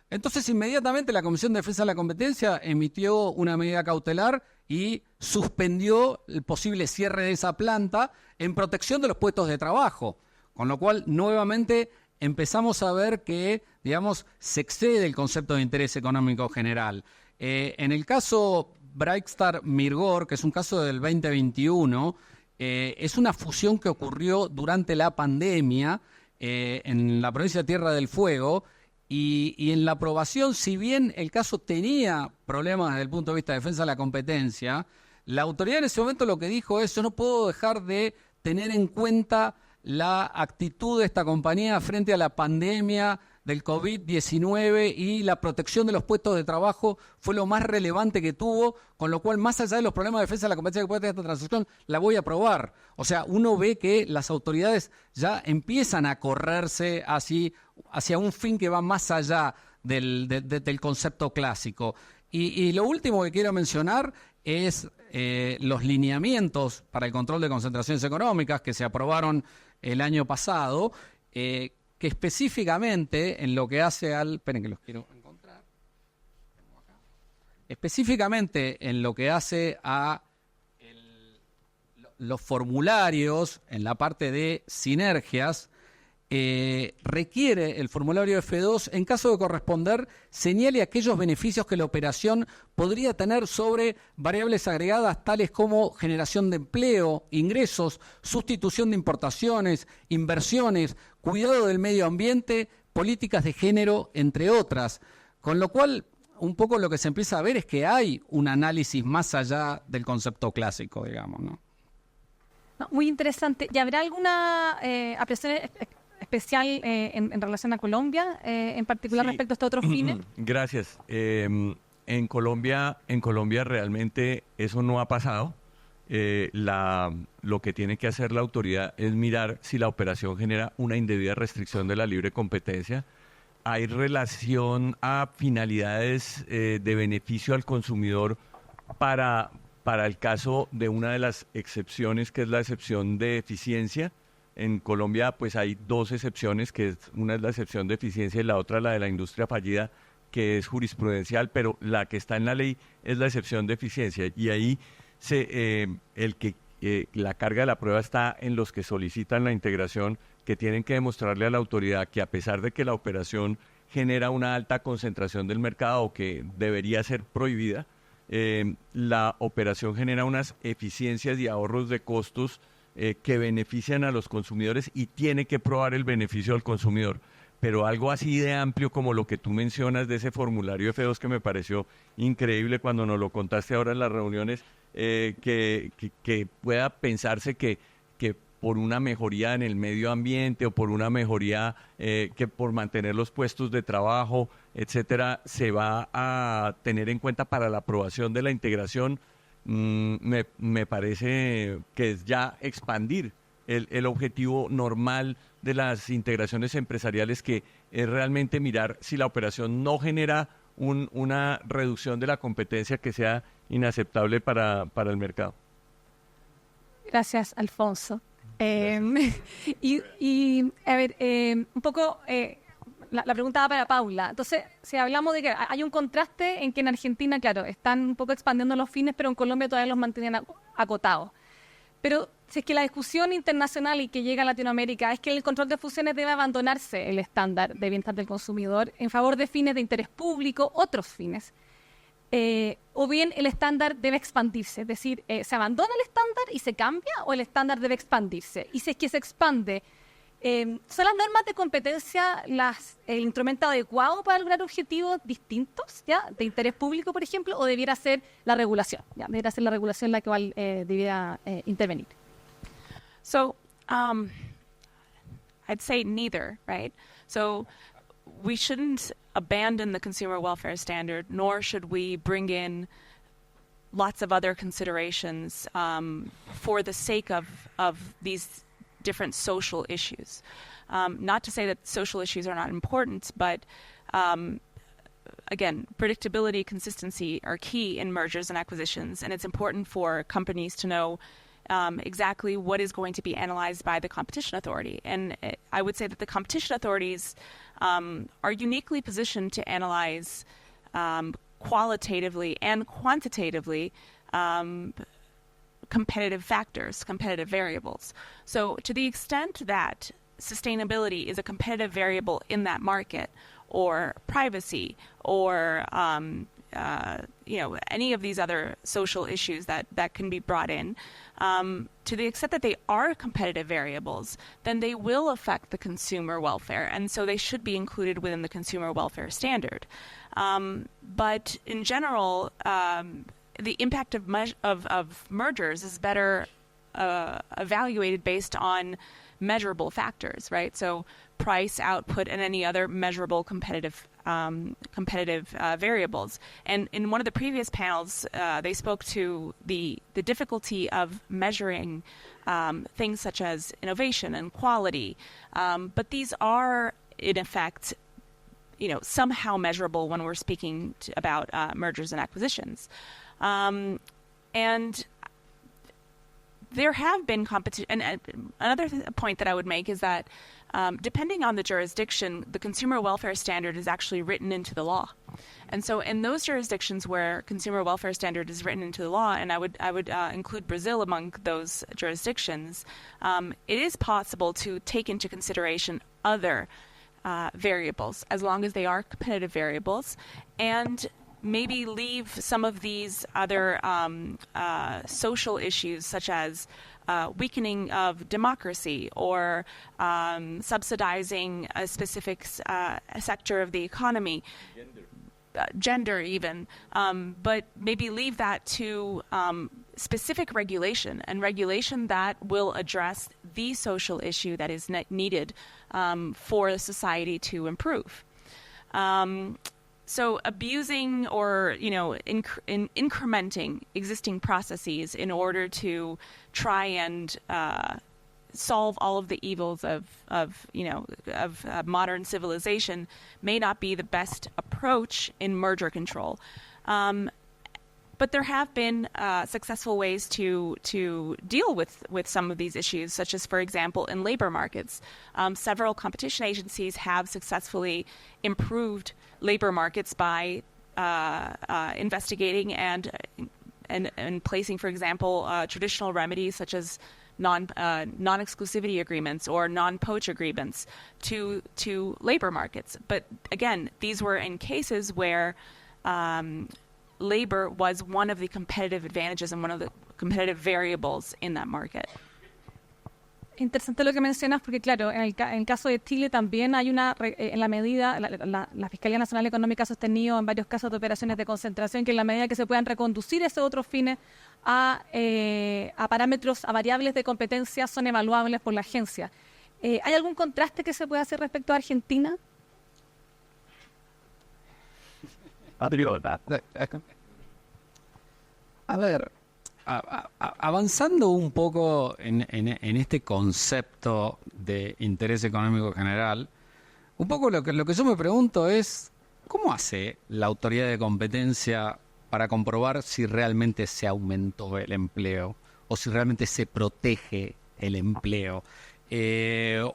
Entonces, inmediatamente la Comisión de Defensa de la Competencia emitió una medida cautelar y suspendió el posible cierre de esa planta en protección de los puestos de trabajo. Con lo cual, nuevamente, empezamos a ver que, digamos, se excede el concepto de interés económico general. En el caso Brightstar Mirgor, que es un caso del 2021, es una fusión que ocurrió durante la pandemia en la provincia de Tierra del Fuego, y en la aprobación, si bien el caso tenía problemas desde el punto de vista de defensa de la competencia, la autoridad en ese momento lo que dijo es: yo no puedo dejar de tener en cuenta la actitud de esta compañía frente a la pandemia del COVID-19 y la protección de los puestos de trabajo fue lo más relevante que tuvo, con lo cual, más allá de los problemas de defensa de la competencia que puede tener esta transacción, la voy a aprobar. O sea, uno ve que las autoridades ya empiezan a correrse hacia un fin que va más allá del concepto clásico. Y lo último que quiero mencionar es los lineamientos para el control de concentraciones económicas que se aprobaron el año pasado, que específicamente en lo que hace al... Esperen que los quiero encontrar. Específicamente en lo que hace a los formularios, en la parte de sinergias, requiere el formulario F2, en caso de corresponder, señale aquellos beneficios que la operación podría tener sobre variables agregadas tales como generación de empleo, ingresos, sustitución de importaciones, inversiones, cuidado del medio ambiente, políticas de género, entre otras. Con lo cual, un poco lo que se empieza a ver es que hay un análisis más allá del concepto clásico, digamos, ¿no? No, muy interesante. ¿Y habrá alguna apreciación especial en relación a Colombia, en particular Sí. respecto a estos otros fines? Gracias. En Colombia realmente eso no ha pasado. Lo que tiene que hacer la autoridad es mirar si la operación genera una indebida restricción de la libre competencia. Hay relación a finalidades de beneficio al consumidor para el caso de una de las excepciones, que es la excepción de eficiencia. En Colombia pues hay dos excepciones, una es la excepción de eficiencia y la otra la de la industria fallida, que es jurisprudencial, pero la que está en la ley es la excepción de eficiencia. Y ahí la carga de la prueba está en los que solicitan la integración, que tienen que demostrarle a la autoridad que a pesar de que la operación genera una alta concentración del mercado o que debería ser prohibida, la operación genera unas eficiencias y ahorros de costos que benefician a los consumidores y tiene que probar el beneficio al consumidor. Pero algo así de amplio como lo que tú mencionas de ese formulario F2, que me pareció increíble cuando nos lo contaste ahora en las reuniones, que pueda pensarse que por una mejoría en el medio ambiente o por una mejoría que por mantener los puestos de trabajo, etcétera, se va a tener en cuenta para la aprobación de la integración. Me parece que es ya expandir el objetivo normal de las integraciones empresariales, que es realmente mirar si la operación no genera una reducción de la competencia que sea inaceptable para el mercado. Gracias, Alfonso. Y a ver, un poco la pregunta va para Paula. Entonces, si hablamos de que hay un contraste en que en Argentina, claro, están un poco expandiendo los fines, pero en Colombia todavía los mantienen acotados. Pero si es que la discusión internacional y que llega a Latinoamérica es que el control de fusiones debe abandonarse el estándar de bienestar del consumidor en favor de fines de interés público, otros fines. O bien el estándar debe expandirse, es decir, ¿se abandona el estándar y se cambia o el estándar debe expandirse? Y si es que se expande, ¿son las normas de competencia el instrumento adecuado para lograr objetivos distintos, ya, de interés público, por ejemplo, o debiera ser la regulación? Debiera ser la regulación la que debiera intervenir. So, I'd say neither, right? So, we shouldn't abandon the consumer welfare standard, nor should we bring in lots of other considerations for the sake of these different social issues. Not to say that social issues are not important, but again, predictability, consistency are key in mergers and acquisitions, and it's important for companies to know exactly what is going to be analyzed by the competition authority. And I would say that the competition authorities are uniquely positioned to analyze qualitatively and quantitatively competitive factors, competitive variables. So to the extent that sustainability is a competitive variable in that market, or privacy, or any of these other social issues that can be brought in, to the extent that they are competitive variables, then they will affect the consumer welfare, and so they should be included within the consumer welfare standard. But in general, the impact of mergers is better evaluated based on measurable factors, right? So price, output, and any other measurable competitive variables. And in one of the previous panels, they spoke to the difficulty of measuring things such as innovation and quality. But these are, in effect, somehow measurable when we're speaking about mergers and acquisitions. And there have been competition. And another point that I would make is that depending on the jurisdiction, the consumer welfare standard is actually written into the law. And so in those jurisdictions where consumer welfare standard is written into the law, and I would include Brazil among those jurisdictions, it is possible to take into consideration other variables, as long as they are competitive variables, and maybe leave some of these other social issues, such as weakening of democracy or subsidizing a specific sector of the economy, gender even, but maybe leave that to specific regulation, and regulation that will address the social issue that is needed for a society to improve. So abusing or incrementing existing processes in order to try and solve all of the evils of modern civilization may not be the best approach in merger control. But there have been successful ways to deal with some of these issues, such as, for example, in labor markets. Several competition agencies have successfully improved labor markets by investigating and placing, for example, traditional remedies such as non-exclusivity agreements or non-poach agreements to labor markets. But again, these were in cases where labor was one of the competitive advantages and one of the competitive variables in that market. Interesante lo que mencionas, porque claro, en el caso de Chile también hay en la medida, la Fiscalía Nacional Económica ha sostenido en varios casos de operaciones de concentración que en la medida que se puedan reconducir esos otros fines a parámetros, a variables de competencia, son evaluables por la agencia. ¿Hay algún contraste que se pueda hacer respecto a Argentina? A ver, avanzando un poco en este concepto de interés económico general, un poco lo que yo me pregunto es, ¿cómo hace la autoridad de competencia para comprobar si realmente se aumentó el empleo o si realmente se protege el empleo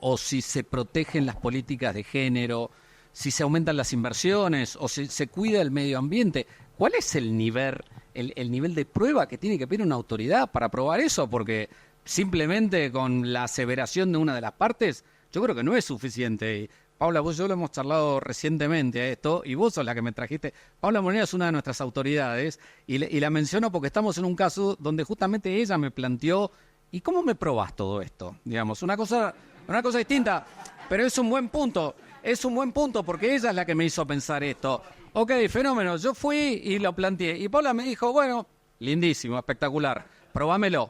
o si se protegen las políticas de género, si se aumentan las inversiones o si se cuida el medio ambiente? ¿Cuál es el nivel de prueba que tiene que pedir una autoridad para probar eso? Porque simplemente con la aseveración de una de las partes, yo creo que no es suficiente. Y Paula, vos y yo lo hemos charlado recientemente a esto, y vos sos la que me trajiste. Paula Molina es una de nuestras autoridades, y la menciono porque estamos en un caso donde justamente ella me planteó, ¿y cómo me probás todo esto? Digamos, una cosa distinta, pero es un buen punto. Es un buen punto porque ella es la que me hizo pensar esto. Ok, fenómeno, yo fui y lo planteé. Y Paula me dijo, bueno, lindísimo, espectacular, probámelo.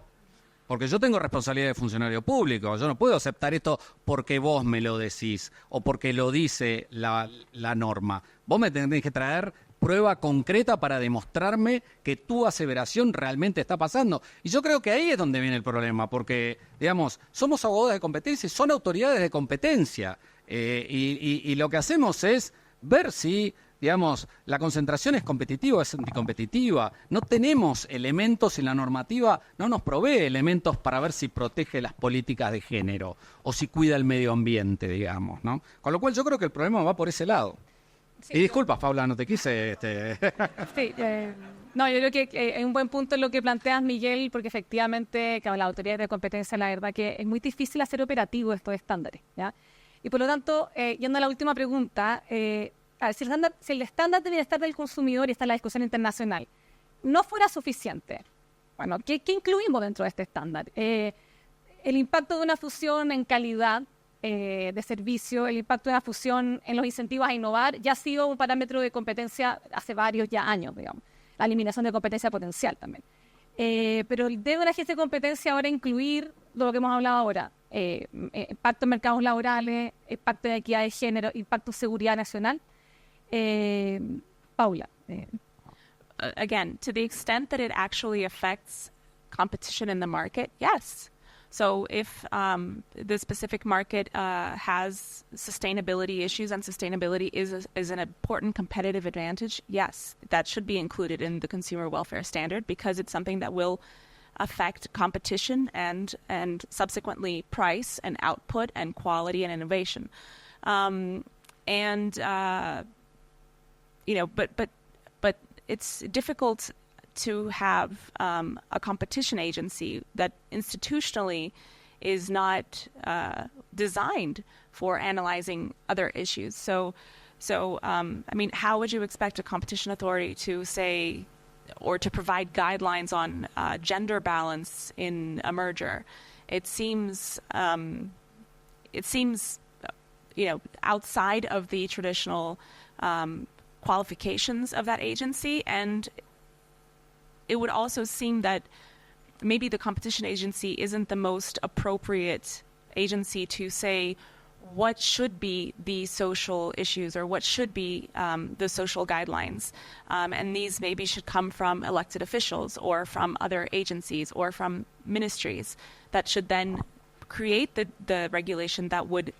Porque yo tengo responsabilidad de funcionario público. Yo no puedo aceptar esto porque vos me lo decís o porque lo dice la norma. Vos me tenés que traer prueba concreta para demostrarme que tu aseveración realmente está pasando. Y yo creo que ahí es donde viene el problema, porque, digamos, somos abogados de competencia y son autoridades de competencia. Y lo que hacemos es ver si, digamos, la concentración es competitiva o es anticompetitiva. No tenemos elementos en la normativa, no nos provee elementos para ver si protege las políticas de género o si cuida el medio ambiente, digamos, ¿no? Con lo cual yo creo que el problema va por ese lado. Sí, y disculpas, Paula, no te quise... Sí, no, yo creo que es un buen punto en lo que planteas, Miguel, porque efectivamente, claro, la autoridad de competencia, la verdad que es muy difícil hacer operativo estos estándares, ¿ya? Y por lo tanto, yendo a la última pregunta, a ver, si el estándar de bienestar del consumidor, y está en la discusión internacional, no fuera suficiente, bueno, ¿qué incluimos dentro de este estándar? El impacto de una fusión en calidad de servicio, el impacto de una fusión en los incentivos a innovar, ya ha sido un parámetro de competencia hace varios ya años, digamos. La eliminación de competencia potencial también. Pero debe una agencia de competencia ahora incluir lo que hemos hablado ahora, impacto en mercados laborales, impacto de equidad de género, impacto en seguridad nacional. Paula. Again, to the extent that it actually affects competition in the market, yes. So if the specific market has sustainability issues and sustainability is an important competitive advantage, yes, that should be included in the consumer welfare standard because it's something that will affect competition and subsequently price and output and quality and innovation. But it's difficult to have a competition agency that institutionally is not designed for analyzing other issues. So I mean, how would you expect a competition authority to say or to provide guidelines on gender balance in a merger? It seems outside of the traditional qualifications of that agency, and it would also seem that maybe the competition agency isn't the most appropriate agency to say what should be the social issues or what should be the social guidelines. And these maybe should come from elected officials or from other agencies or from ministries that should then create the regulation that would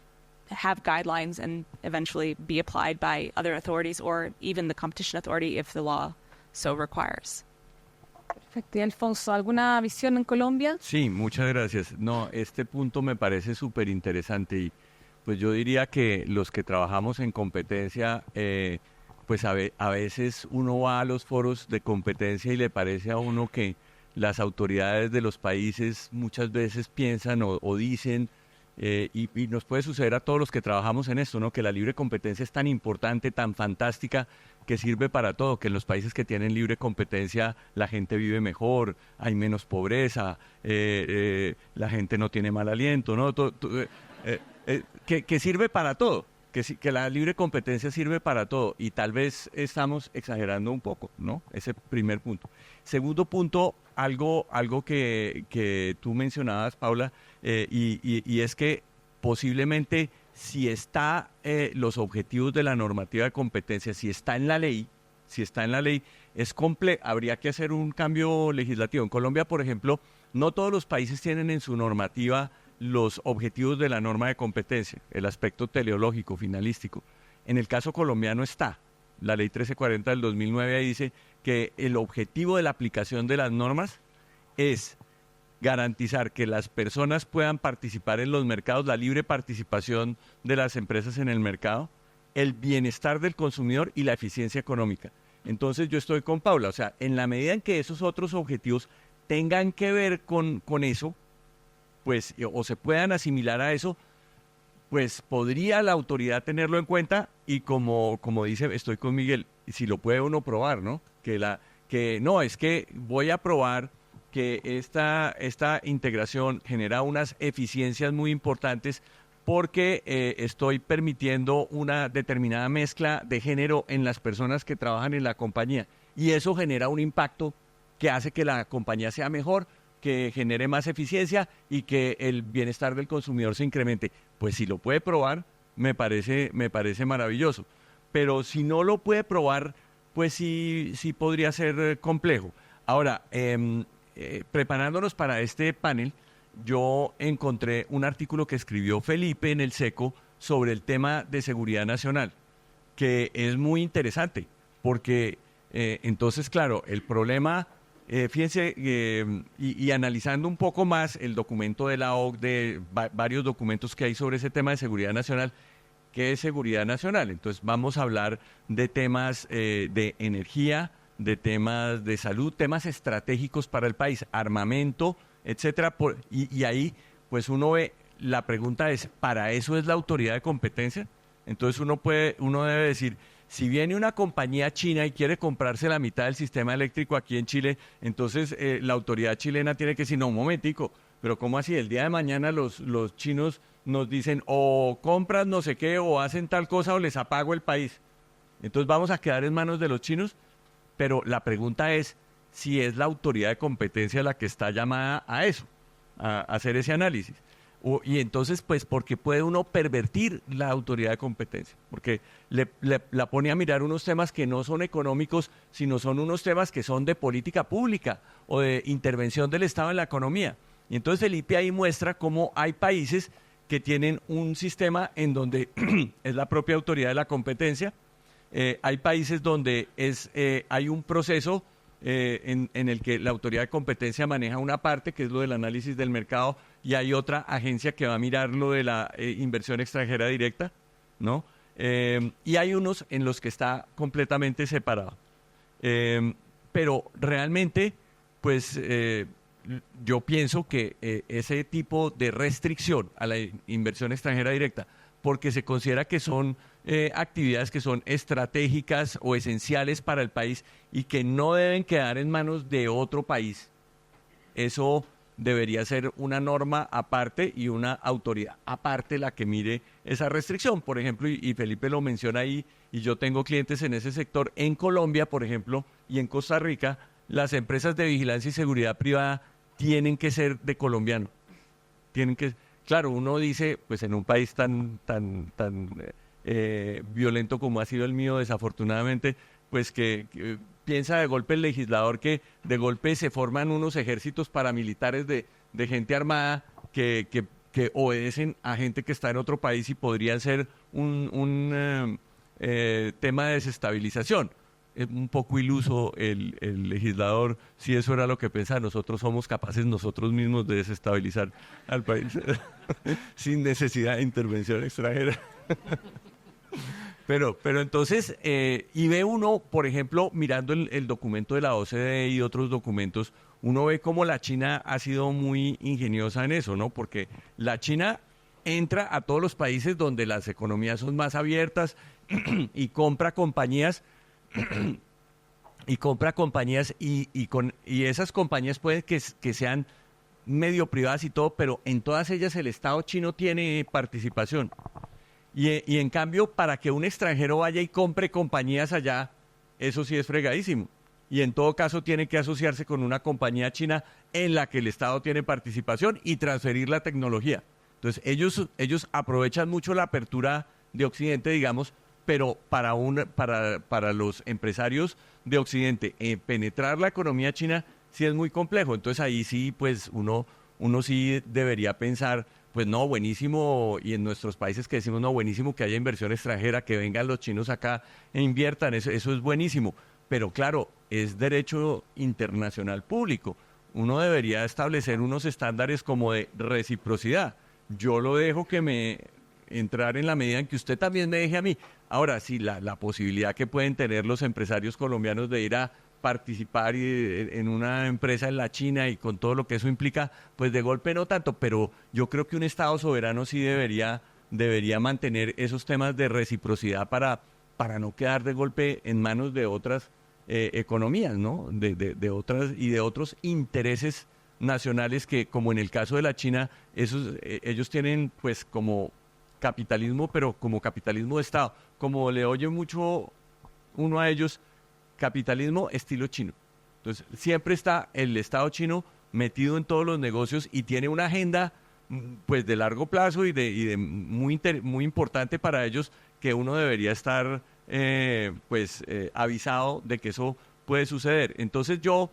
have guidelines and eventually be applied by other authorities or even the competition authority if the law so requires. Perfecto. ¿Y Alfonso, alguna visión en Colombia? Sí, muchas gracias. No, este punto me parece súper interesante y pues yo diría que los que trabajamos en competencia, pues a veces uno va a los foros de competencia y le parece a uno que las autoridades de los países muchas veces piensan o dicen, y nos puede suceder a todos los que trabajamos en esto, ¿no? Que la libre competencia es tan importante, tan fantástica, que sirve para todo, que en los países que tienen libre competencia la gente vive mejor, hay menos pobreza, la gente no tiene mal aliento, ¿no? Que sirve para todo, que la libre competencia sirve para todo y tal vez estamos exagerando un poco, ¿no? Ese primer punto. Segundo punto, algo que tú mencionabas, Paula, y es que posiblemente si está los objetivos de la normativa de competencia, si está en la ley, habría que hacer un cambio legislativo. En Colombia, por ejemplo, no todos los países tienen en su normativa los objetivos de la norma de competencia, el aspecto teleológico, finalístico. En el caso colombiano está. La ley 1340 del 2009 dice que el objetivo de la aplicación de las normas es garantizar que las personas puedan participar en los mercados, la libre participación de las empresas en el mercado, el bienestar del consumidor y la eficiencia económica. Entonces yo estoy con Paula, o sea, en la medida en que esos otros objetivos tengan que ver con eso, pues, o se puedan asimilar a eso, pues podría la autoridad tenerlo en cuenta y como dice, estoy con Miguel, si lo puede uno probar, ¿no? Es que voy a probar que esta integración genera unas eficiencias muy importantes porque estoy permitiendo una determinada mezcla de género en las personas que trabajan en la compañía y eso genera un impacto que hace que la compañía sea mejor, que genere más eficiencia y que el bienestar del consumidor se incremente. Pues si lo puede probar, me parece maravilloso. Pero si no lo puede probar, pues sí podría ser complejo. Ahora, preparándonos para este panel, yo encontré un artículo que escribió Felipe en El Seco sobre el tema de seguridad nacional, que es muy interesante, porque entonces, claro, el problema... fíjense, y analizando un poco más el documento de la OCDE, varios documentos que hay sobre ese tema de seguridad nacional, ¿qué es seguridad nacional? Entonces vamos a hablar de temas de energía, de temas de salud, temas estratégicos para el país, armamento, etcétera. Y ahí, pues uno ve, la pregunta es, ¿para eso es la autoridad de competencia? Entonces uno debe decir... Si viene una compañía china y quiere comprarse la mitad del sistema eléctrico aquí en Chile, entonces la autoridad chilena tiene que decir, no, un momentico, pero ¿cómo así? El día de mañana los chinos nos dicen o compran no sé qué o hacen tal cosa o les apago el país. Entonces vamos a quedar en manos de los chinos, pero la pregunta es si es la autoridad de competencia la que está llamada a eso, a hacer ese análisis. Y entonces, pues, porque puede uno pervertir la autoridad de competencia, porque la pone a mirar unos temas que no son económicos, sino son unos temas que son de política pública o de intervención del Estado en la economía. Y entonces Felipe ahí muestra cómo hay países que tienen un sistema en donde es la propia autoridad de la competencia, hay países donde hay un proceso en el que la autoridad de competencia maneja una parte, que es lo del análisis del mercado, y hay otra agencia que va a mirar lo de la inversión extranjera directa, ¿no? Y hay unos en los que está completamente separado. Pero realmente, pues yo pienso que ese tipo de restricción a la inversión extranjera directa, porque se considera que son actividades que son estratégicas o esenciales para el país y que no deben quedar en manos de otro país, eso debería ser una norma aparte y una autoridad aparte la que mire esa restricción. Por ejemplo, y Felipe lo menciona ahí, y yo tengo clientes en ese sector, en Colombia, por ejemplo, y en Costa Rica, las empresas de vigilancia y seguridad privada tienen que ser de colombiano. Claro, uno dice, pues en un país tan violento como ha sido el mío, desafortunadamente, pues que piensa de golpe el legislador que de golpe se forman unos ejércitos paramilitares de gente armada que obedecen a gente que está en otro país y podrían ser un tema de desestabilización. Es un poco iluso el legislador si eso era lo que pensaba. Nosotros somos capaces nosotros mismos de desestabilizar al país sin necesidad de intervención extranjera. Pero entonces, y ve uno, por ejemplo, mirando el documento de la OCDE y otros documentos, uno ve cómo la China ha sido muy ingeniosa en eso, ¿no? Porque la China entra a todos los países donde las economías son más abiertas y compra compañías y esas compañías pueden que sean medio privadas y todo, pero en todas ellas el Estado chino tiene participación. Y en cambio, para que un extranjero vaya y compre compañías allá, eso sí es fregadísimo. Y en todo caso tiene que asociarse con una compañía china en la que el Estado tiene participación y transferir la tecnología. Entonces ellos aprovechan mucho la apertura de Occidente, digamos, pero para los empresarios de Occidente penetrar la economía china sí es muy complejo. Entonces ahí sí, pues uno sí debería pensar, pues no, buenísimo, y en nuestros países que decimos, no, buenísimo que haya inversión extranjera, que vengan los chinos acá e inviertan, eso es buenísimo. Pero claro, es derecho internacional público. Uno debería establecer unos estándares como de reciprocidad. Yo lo dejo que me entrar en la medida en que usted también me deje a mí. Ahora, sí, la posibilidad que pueden tener los empresarios colombianos de ir a participar en una empresa en la China y con todo lo que eso implica, pues de golpe no tanto, pero yo creo que un Estado soberano sí debería mantener esos temas de reciprocidad para no quedar de golpe en manos de otras economías, ¿no? De otras y de otros intereses nacionales que, como en el caso de la China, ellos tienen pues como capitalismo, pero como capitalismo de Estado. Como le oye mucho uno a ellos, capitalismo estilo chino. Entonces, siempre está el Estado chino metido en todos los negocios y tiene una agenda pues de largo plazo y de muy importante para ellos, que uno debería estar avisado de que eso puede suceder. Entonces yo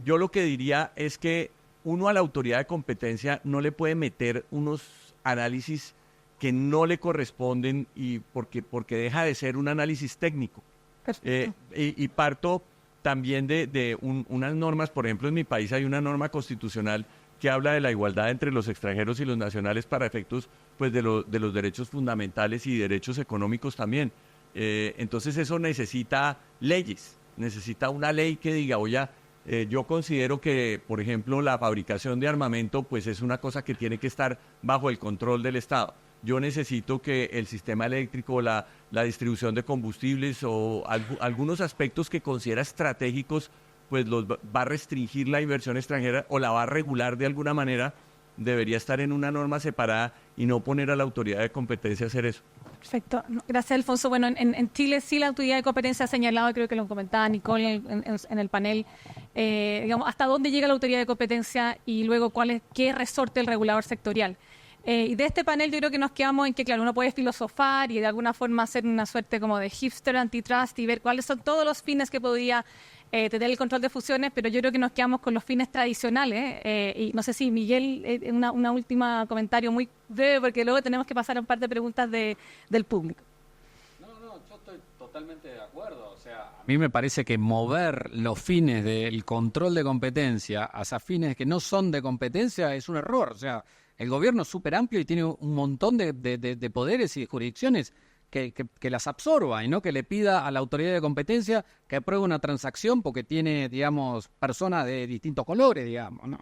lo que diría es que uno a la autoridad de competencia no le puede meter unos análisis que no le corresponden y porque deja de ser un análisis técnico. Y parto también de unas normas. Por ejemplo, en mi país hay una norma constitucional que habla de la igualdad entre los extranjeros y los nacionales para efectos pues de los derechos fundamentales y derechos económicos también. Entonces eso necesita leyes, necesita una ley que diga, oye, yo considero que, por ejemplo, la fabricación de armamento pues es una cosa que tiene que estar bajo el control del Estado. Yo necesito que el sistema eléctrico, la distribución de combustibles o algunos aspectos que considera estratégicos, pues los va a restringir la inversión extranjera o la va a regular de alguna manera, debería estar en una norma separada y no poner a la autoridad de competencia a hacer eso. Perfecto. Gracias, Alfonso. Bueno, en Chile sí la autoridad de competencia ha señalado, creo que lo comentaba Nicole en el panel, digamos, hasta dónde llega la autoridad de competencia y luego qué resorte el regulador sectorial. Y de este panel yo creo que nos quedamos en que, claro, uno puede filosofar y de alguna forma hacer una suerte como de hipster antitrust y ver cuáles son todos los fines que podría tener el control de fusiones, pero yo creo que nos quedamos con los fines tradicionales. Y no sé si Miguel, una última comentario muy breve, porque luego tenemos que pasar a un par de preguntas del público. No, yo estoy totalmente de acuerdo. O sea, a mí me parece que mover los fines del control de competencia hacia fines que no son de competencia es un error. O sea, el gobierno es súper amplio y tiene un montón de poderes y jurisdicciones que las absorba y no que le pida a la autoridad de competencia que apruebe una transacción porque tiene, digamos, personas de distintos colores, digamos, ¿no?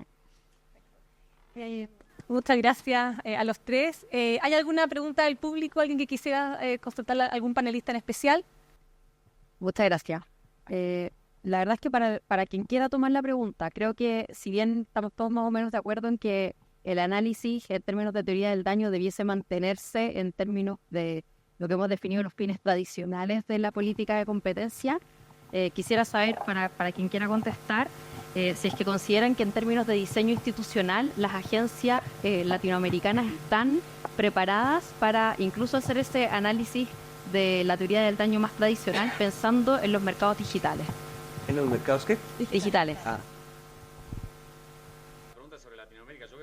Muchas gracias a los tres. ¿Hay alguna pregunta del público? ¿Alguien que quisiera consultar a algún panelista en especial? Muchas gracias. La verdad es que para quien quiera tomar la pregunta, creo que si bien estamos todos más o menos de acuerdo en que el análisis en términos de teoría del daño debiese mantenerse en términos de lo que hemos definido los fines tradicionales de la política de competencia, quisiera saber, para quien quiera contestar, si es que consideran que en términos de diseño institucional las agencias latinoamericanas están preparadas para incluso hacer ese análisis de la teoría del daño más tradicional pensando en los mercados digitales. ¿En los mercados qué? Digitales.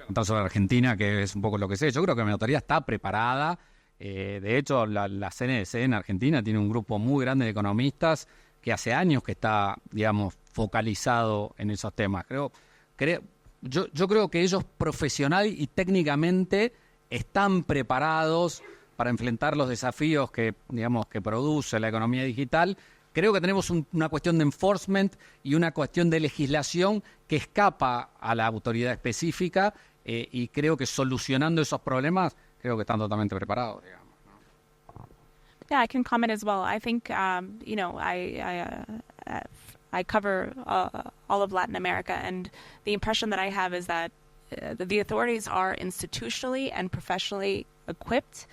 Contar sobre Argentina, que es un poco lo que sé. Yo creo que mi autoridad está preparada. De hecho, la CNDC en Argentina tiene un grupo muy grande de economistas que hace años que está, digamos, focalizado en esos temas. Yo creo que ellos profesional y técnicamente están preparados para enfrentar los desafíos que, digamos, que produce la economía digital. Creo que tenemos una cuestión de enforcement y una cuestión de legislación que escapa a la autoridad específica y creo que solucionando esos problemas creo que están totalmente preparados, digamos, ¿no? Yeah, I can comment as well. I think, I cover all of Latin America, and the impression that I have is that the authorities are institutionally and professionally equipped.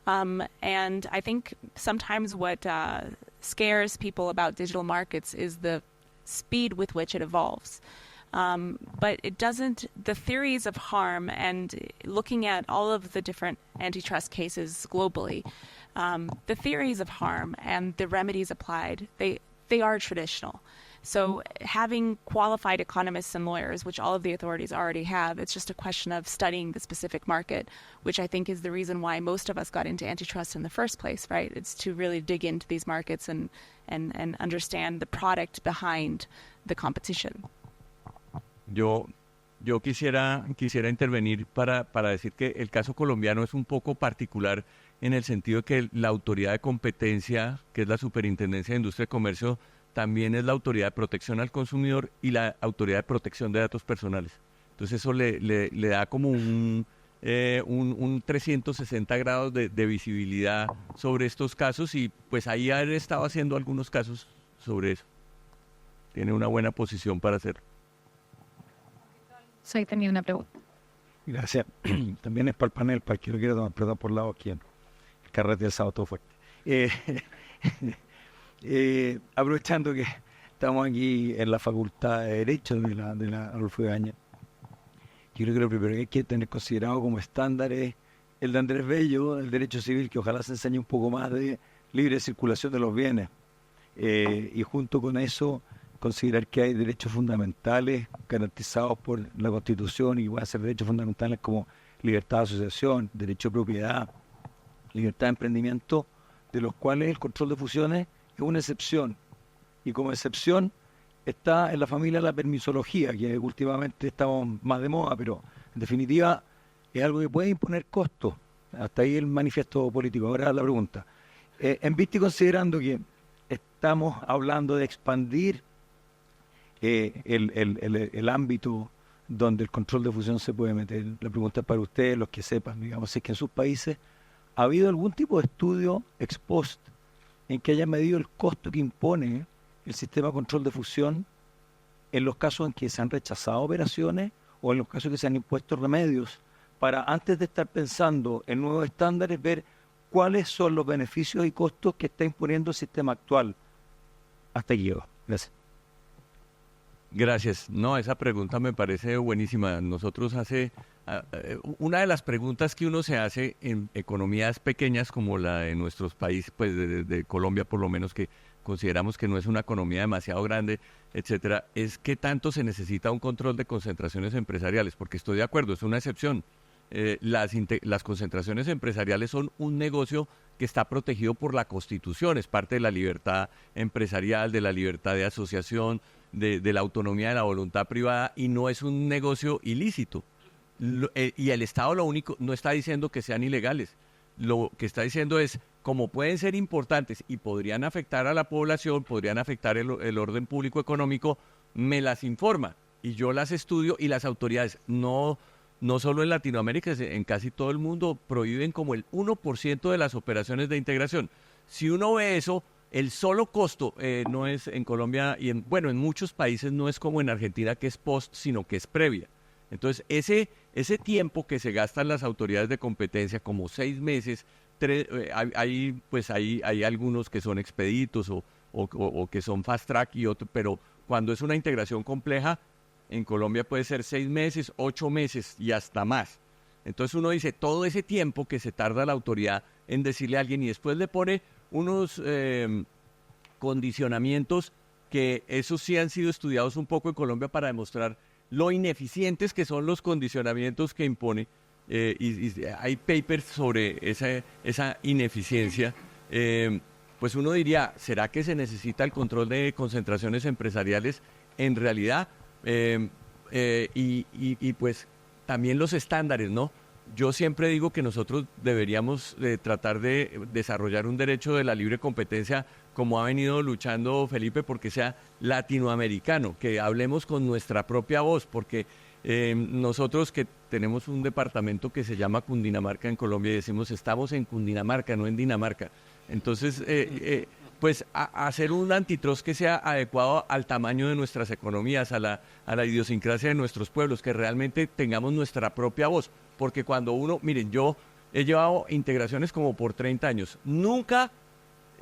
And I think sometimes what scares people about digital markets is the speed with which it evolves. But it doesn't, the theories of harm and looking at all of the different antitrust cases globally, the theories of harm and the remedies applied, they are traditional. So having qualified economists and lawyers, which all of the authorities already have, it's just a question of studying the specific market, which I think is the reason why most of us got into antitrust in the first place, right? It's to really dig into these markets and understand the product behind the competition. Yo quisiera intervenir para decir que el caso colombiano es un poco particular en el sentido que la autoridad de competencia, que es la Superintendencia de Industria y Comercio, también es la autoridad de protección al consumidor y la autoridad de protección de datos personales. Entonces eso le da como un 360 grados de visibilidad sobre estos casos y pues ahí han estado haciendo algunos casos sobre eso. Tiene una buena posición para hacerlo. Soy tenía una pregunta. Gracias. También es para el panel, para el que lo quiera tomar, perdón por lado aquí. El carrete del sábado todo fuerte. Aprovechando que estamos aquí en la Facultad de Derecho de la Adolfo Ibáñez, yo creo que lo primero que hay que tener considerado como estándar es el de Andrés Bello, el derecho civil, que ojalá se enseñe un poco más de libre circulación de los bienes. Y junto con eso, considerar que hay derechos fundamentales garantizados por la Constitución y van a ser derechos fundamentales como libertad de asociación, derecho de propiedad, libertad de emprendimiento, de los cuales el control de fusiones es una excepción. Y como excepción está en la familia la permisología, que últimamente estamos más de moda, pero en definitiva es algo que puede imponer costos. Hasta ahí el manifiesto político. Ahora la pregunta. En vista y considerando que estamos hablando de expandir el ámbito donde el control de fusión se puede meter, la pregunta es para ustedes, los que sepan, digamos, si es que en sus países ha habido algún tipo de estudio ex post en que haya medido el costo que impone el sistema de control de fusión en los casos en que se han rechazado operaciones o en los casos que se han impuesto remedios, para antes de estar pensando en nuevos estándares, ver cuáles son los beneficios y costos que está imponiendo el sistema actual. Hasta aquí llego. Gracias. Gracias. No, esa pregunta me parece buenísima. Nosotros hace una de las preguntas que uno se hace en economías pequeñas como la de nuestros países, pues de Colombia por lo menos, que consideramos que no es una economía demasiado grande, etcétera, es qué tanto se necesita un control de concentraciones empresariales, porque estoy de acuerdo, es una excepción. Las concentraciones empresariales son un negocio que está protegido por la Constitución, es parte de la libertad empresarial, de la libertad de asociación, de la autonomía de la voluntad privada, y no es un negocio ilícito. Y el Estado lo único no está diciendo que sean ilegales, lo que está diciendo es, como pueden ser importantes y podrían afectar a la población, podrían afectar el orden público económico, me las informa y yo las estudio, y las autoridades no solo en Latinoamérica, en casi todo el mundo prohíben como el 1% de las operaciones de integración. Si uno ve eso, el solo costo no es en Colombia y en muchos países no es como en Argentina, que es post, sino que es previa. Entonces, ese tiempo que se gastan las autoridades de competencia, como 6 meses, hay algunos que son expeditos o que son fast track y otros, pero cuando es una integración compleja, en Colombia puede ser 6 meses, 8 meses y hasta más. Entonces uno dice, todo ese tiempo que se tarda la autoridad en decirle a alguien, y después le pone unos condicionamientos que esos sí han sido estudiados un poco en Colombia para demostrar lo ineficientes que son los condicionamientos que impone, y hay papers sobre esa ineficiencia. Pues uno diría, ¿será que se necesita el control de concentraciones empresariales en realidad? Y pues también los estándares, ¿no? Yo siempre digo que nosotros deberíamos tratar de desarrollar un derecho de la libre competencia, como ha venido luchando Felipe, porque sea latinoamericano, que hablemos con nuestra propia voz, porque nosotros que tenemos un departamento que se llama Cundinamarca en Colombia, y decimos estamos en Cundinamarca, no en Dinamarca. Entonces, pues hacer un antitrust que sea adecuado al tamaño de nuestras economías, a la idiosincrasia de nuestros pueblos, que realmente tengamos nuestra propia voz. Porque cuando miren, yo he llevado integraciones como por 30 años. Nunca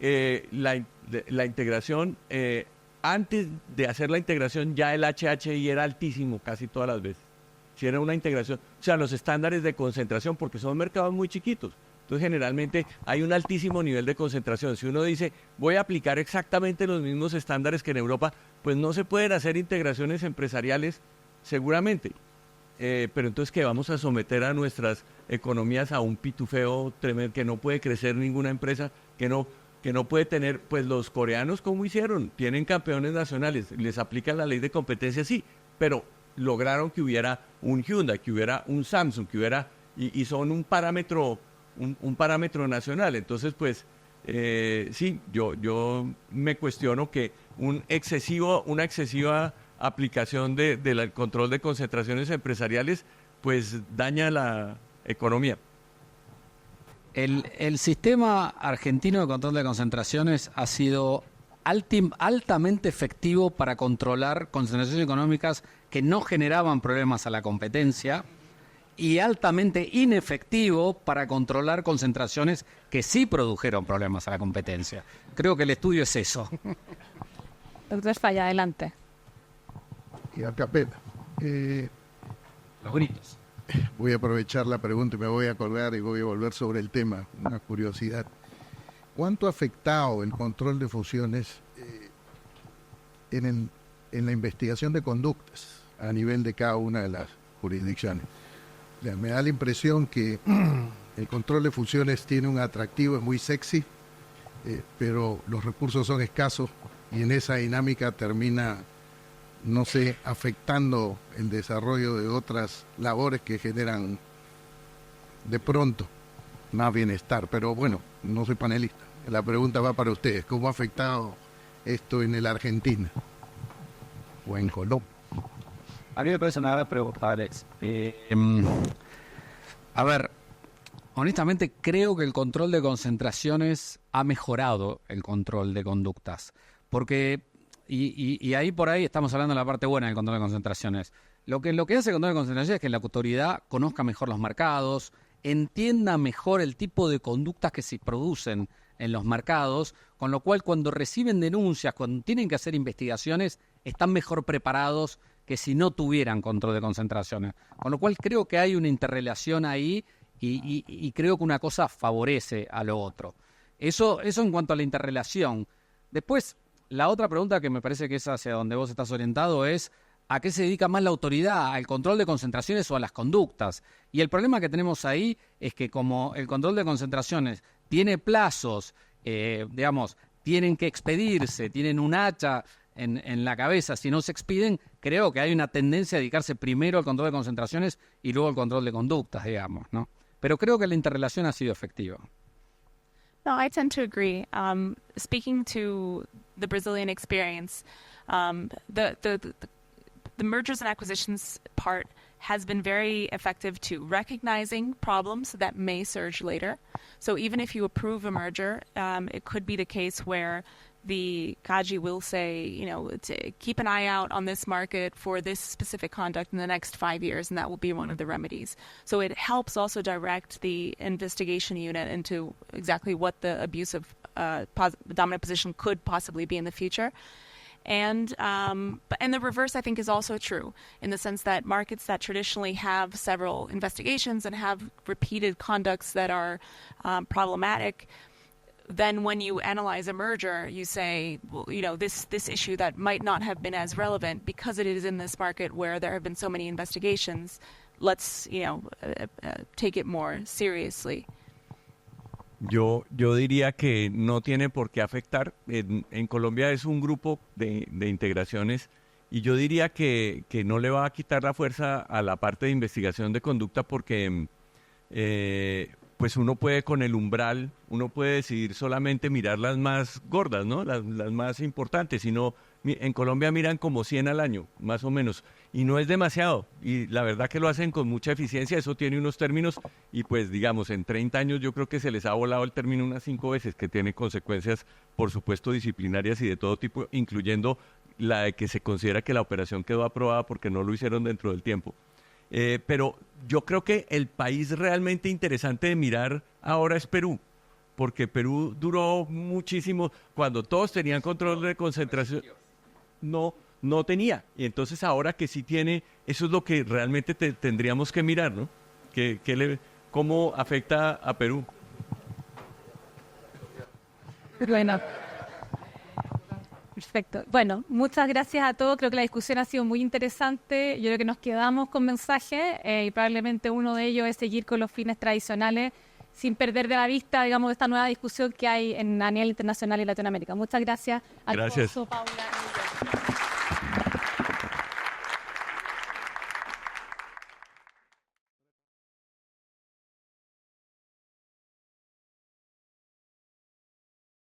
la integración, antes de hacer la integración ya el HHI era altísimo casi todas las veces. Si era una integración, o sea, los estándares de concentración, porque son mercados muy chiquitos. Entonces, generalmente hay un altísimo nivel de concentración. Si uno dice, voy a aplicar exactamente los mismos estándares que en Europa, pues no se pueden hacer integraciones empresariales seguramente. Pero entonces, ¿qué? Vamos a someter a nuestras economías a un pitufeo tremendo, que no puede crecer ninguna empresa, que no puede tener, pues los coreanos, ¿cómo hicieron? Tienen campeones nacionales, les aplican la ley de competencia, sí, pero lograron que hubiera un Hyundai, que hubiera un Samsung, que hubiera, y son un parámetro nacional. Entonces, pues, sí, yo me cuestiono que una excesiva aplicación del control de concentraciones empresariales, pues daña la economía. El sistema argentino de control de concentraciones ha sido altamente efectivo para controlar concentraciones económicas que no generaban problemas a la competencia, y altamente inefectivo para controlar concentraciones que sí produjeron problemas a la competencia. Creo que el estudio es eso. Doctor Falla, adelante. Y a capela. Los gritos. Voy a aprovechar la pregunta y me voy a colgar y voy a volver sobre el tema. Una curiosidad. ¿Cuánto ha afectado el control de fusiones en la investigación de conductas a nivel de cada una de las jurisdicciones? O sea, me da la impresión que el control de fusiones tiene un atractivo, es muy sexy, pero los recursos son escasos y en esa dinámica termina, no sé, afectando el desarrollo de otras labores que generan de pronto más bienestar. Pero bueno, no soy panelista. La pregunta va para ustedes. ¿Cómo ha afectado esto en el Argentina o en Colombia? A mí me parece una gran pregunta, Alex. A ver, honestamente creo que el control de concentraciones ha mejorado el control de conductas. Porque, y ahí por ahí estamos hablando de la parte buena del control de concentraciones. Lo que hace el control de concentraciones es que la autoridad conozca mejor los mercados, entienda mejor el tipo de conductas que se producen en los mercados, con lo cual cuando reciben denuncias, cuando tienen que hacer investigaciones, están mejor preparados que si no tuvieran control de concentraciones. Con lo cual creo que hay una interrelación ahí y creo que una cosa favorece a lo otro. Eso en cuanto a la interrelación. Después, la otra pregunta que me parece que es hacia donde vos estás orientado es ¿a qué se dedica más la autoridad? ¿Al control de concentraciones o a las conductas? Y el problema que tenemos ahí es que como el control de concentraciones tiene plazos, digamos, tienen que expedirse, tienen un hacha en la cabeza, si no se expiden, creo que hay una tendencia a dedicarse primero al control de concentraciones y luego al control de conductas, digamos, ¿no? Pero creo que la interrelación ha sido efectiva. No, I tend to agree. Speaking to the Brazilian experience, the mergers and acquisitions part has been very effective to recognizing problems that may surge later. So even if you approve a merger, it could be the case where the CAGI will say, you know, to keep an eye out on this market for this specific conduct in the next 5 years, and that will be one of the remedies. So it helps also direct the investigation unit into exactly what the abusive dominant position could possibly be in the future. And the reverse, I think, is also true in the sense that markets that traditionally have several investigations and have repeated conducts that are problematic, then when you analyze a merger, you say, well, you know, this issue that might not have been as relevant because it is in this market where there have been so many investigations, let's, you know, take it more seriously. Yo diría que no tiene por qué afectar. En Colombia es un grupo de integraciones y yo diría que no le va a quitar la fuerza a la parte de investigación de conducta porque pues uno puede con el umbral, uno puede decidir solamente mirar las más gordas, ¿no? Las más importantes, sino en Colombia miran como 100 al año, más o menos, y no es demasiado, y la verdad que lo hacen con mucha eficiencia, eso tiene unos términos, y pues digamos, en 30 años yo creo que se les ha volado el término unas 5 veces, que tiene consecuencias, por supuesto, disciplinarias y de todo tipo, incluyendo la de que se considera que la operación quedó aprobada porque no lo hicieron dentro del tiempo. Pero yo creo que el país realmente interesante de mirar ahora es Perú, porque Perú duró muchísimo, cuando todos tenían control de concentración, no tenía, y entonces ahora que sí tiene, eso es lo que realmente tendríamos que mirar, ¿no? ¿Cómo afecta a Perú? Bueno. Perfecto. Bueno, muchas gracias a todos. Creo que la discusión ha sido muy interesante. Yo creo que nos quedamos con mensajes y probablemente uno de ellos es seguir con los fines tradicionales sin perder de la vista, digamos, esta nueva discusión que hay a nivel internacional y Latinoamérica. Muchas gracias a todos, Paula.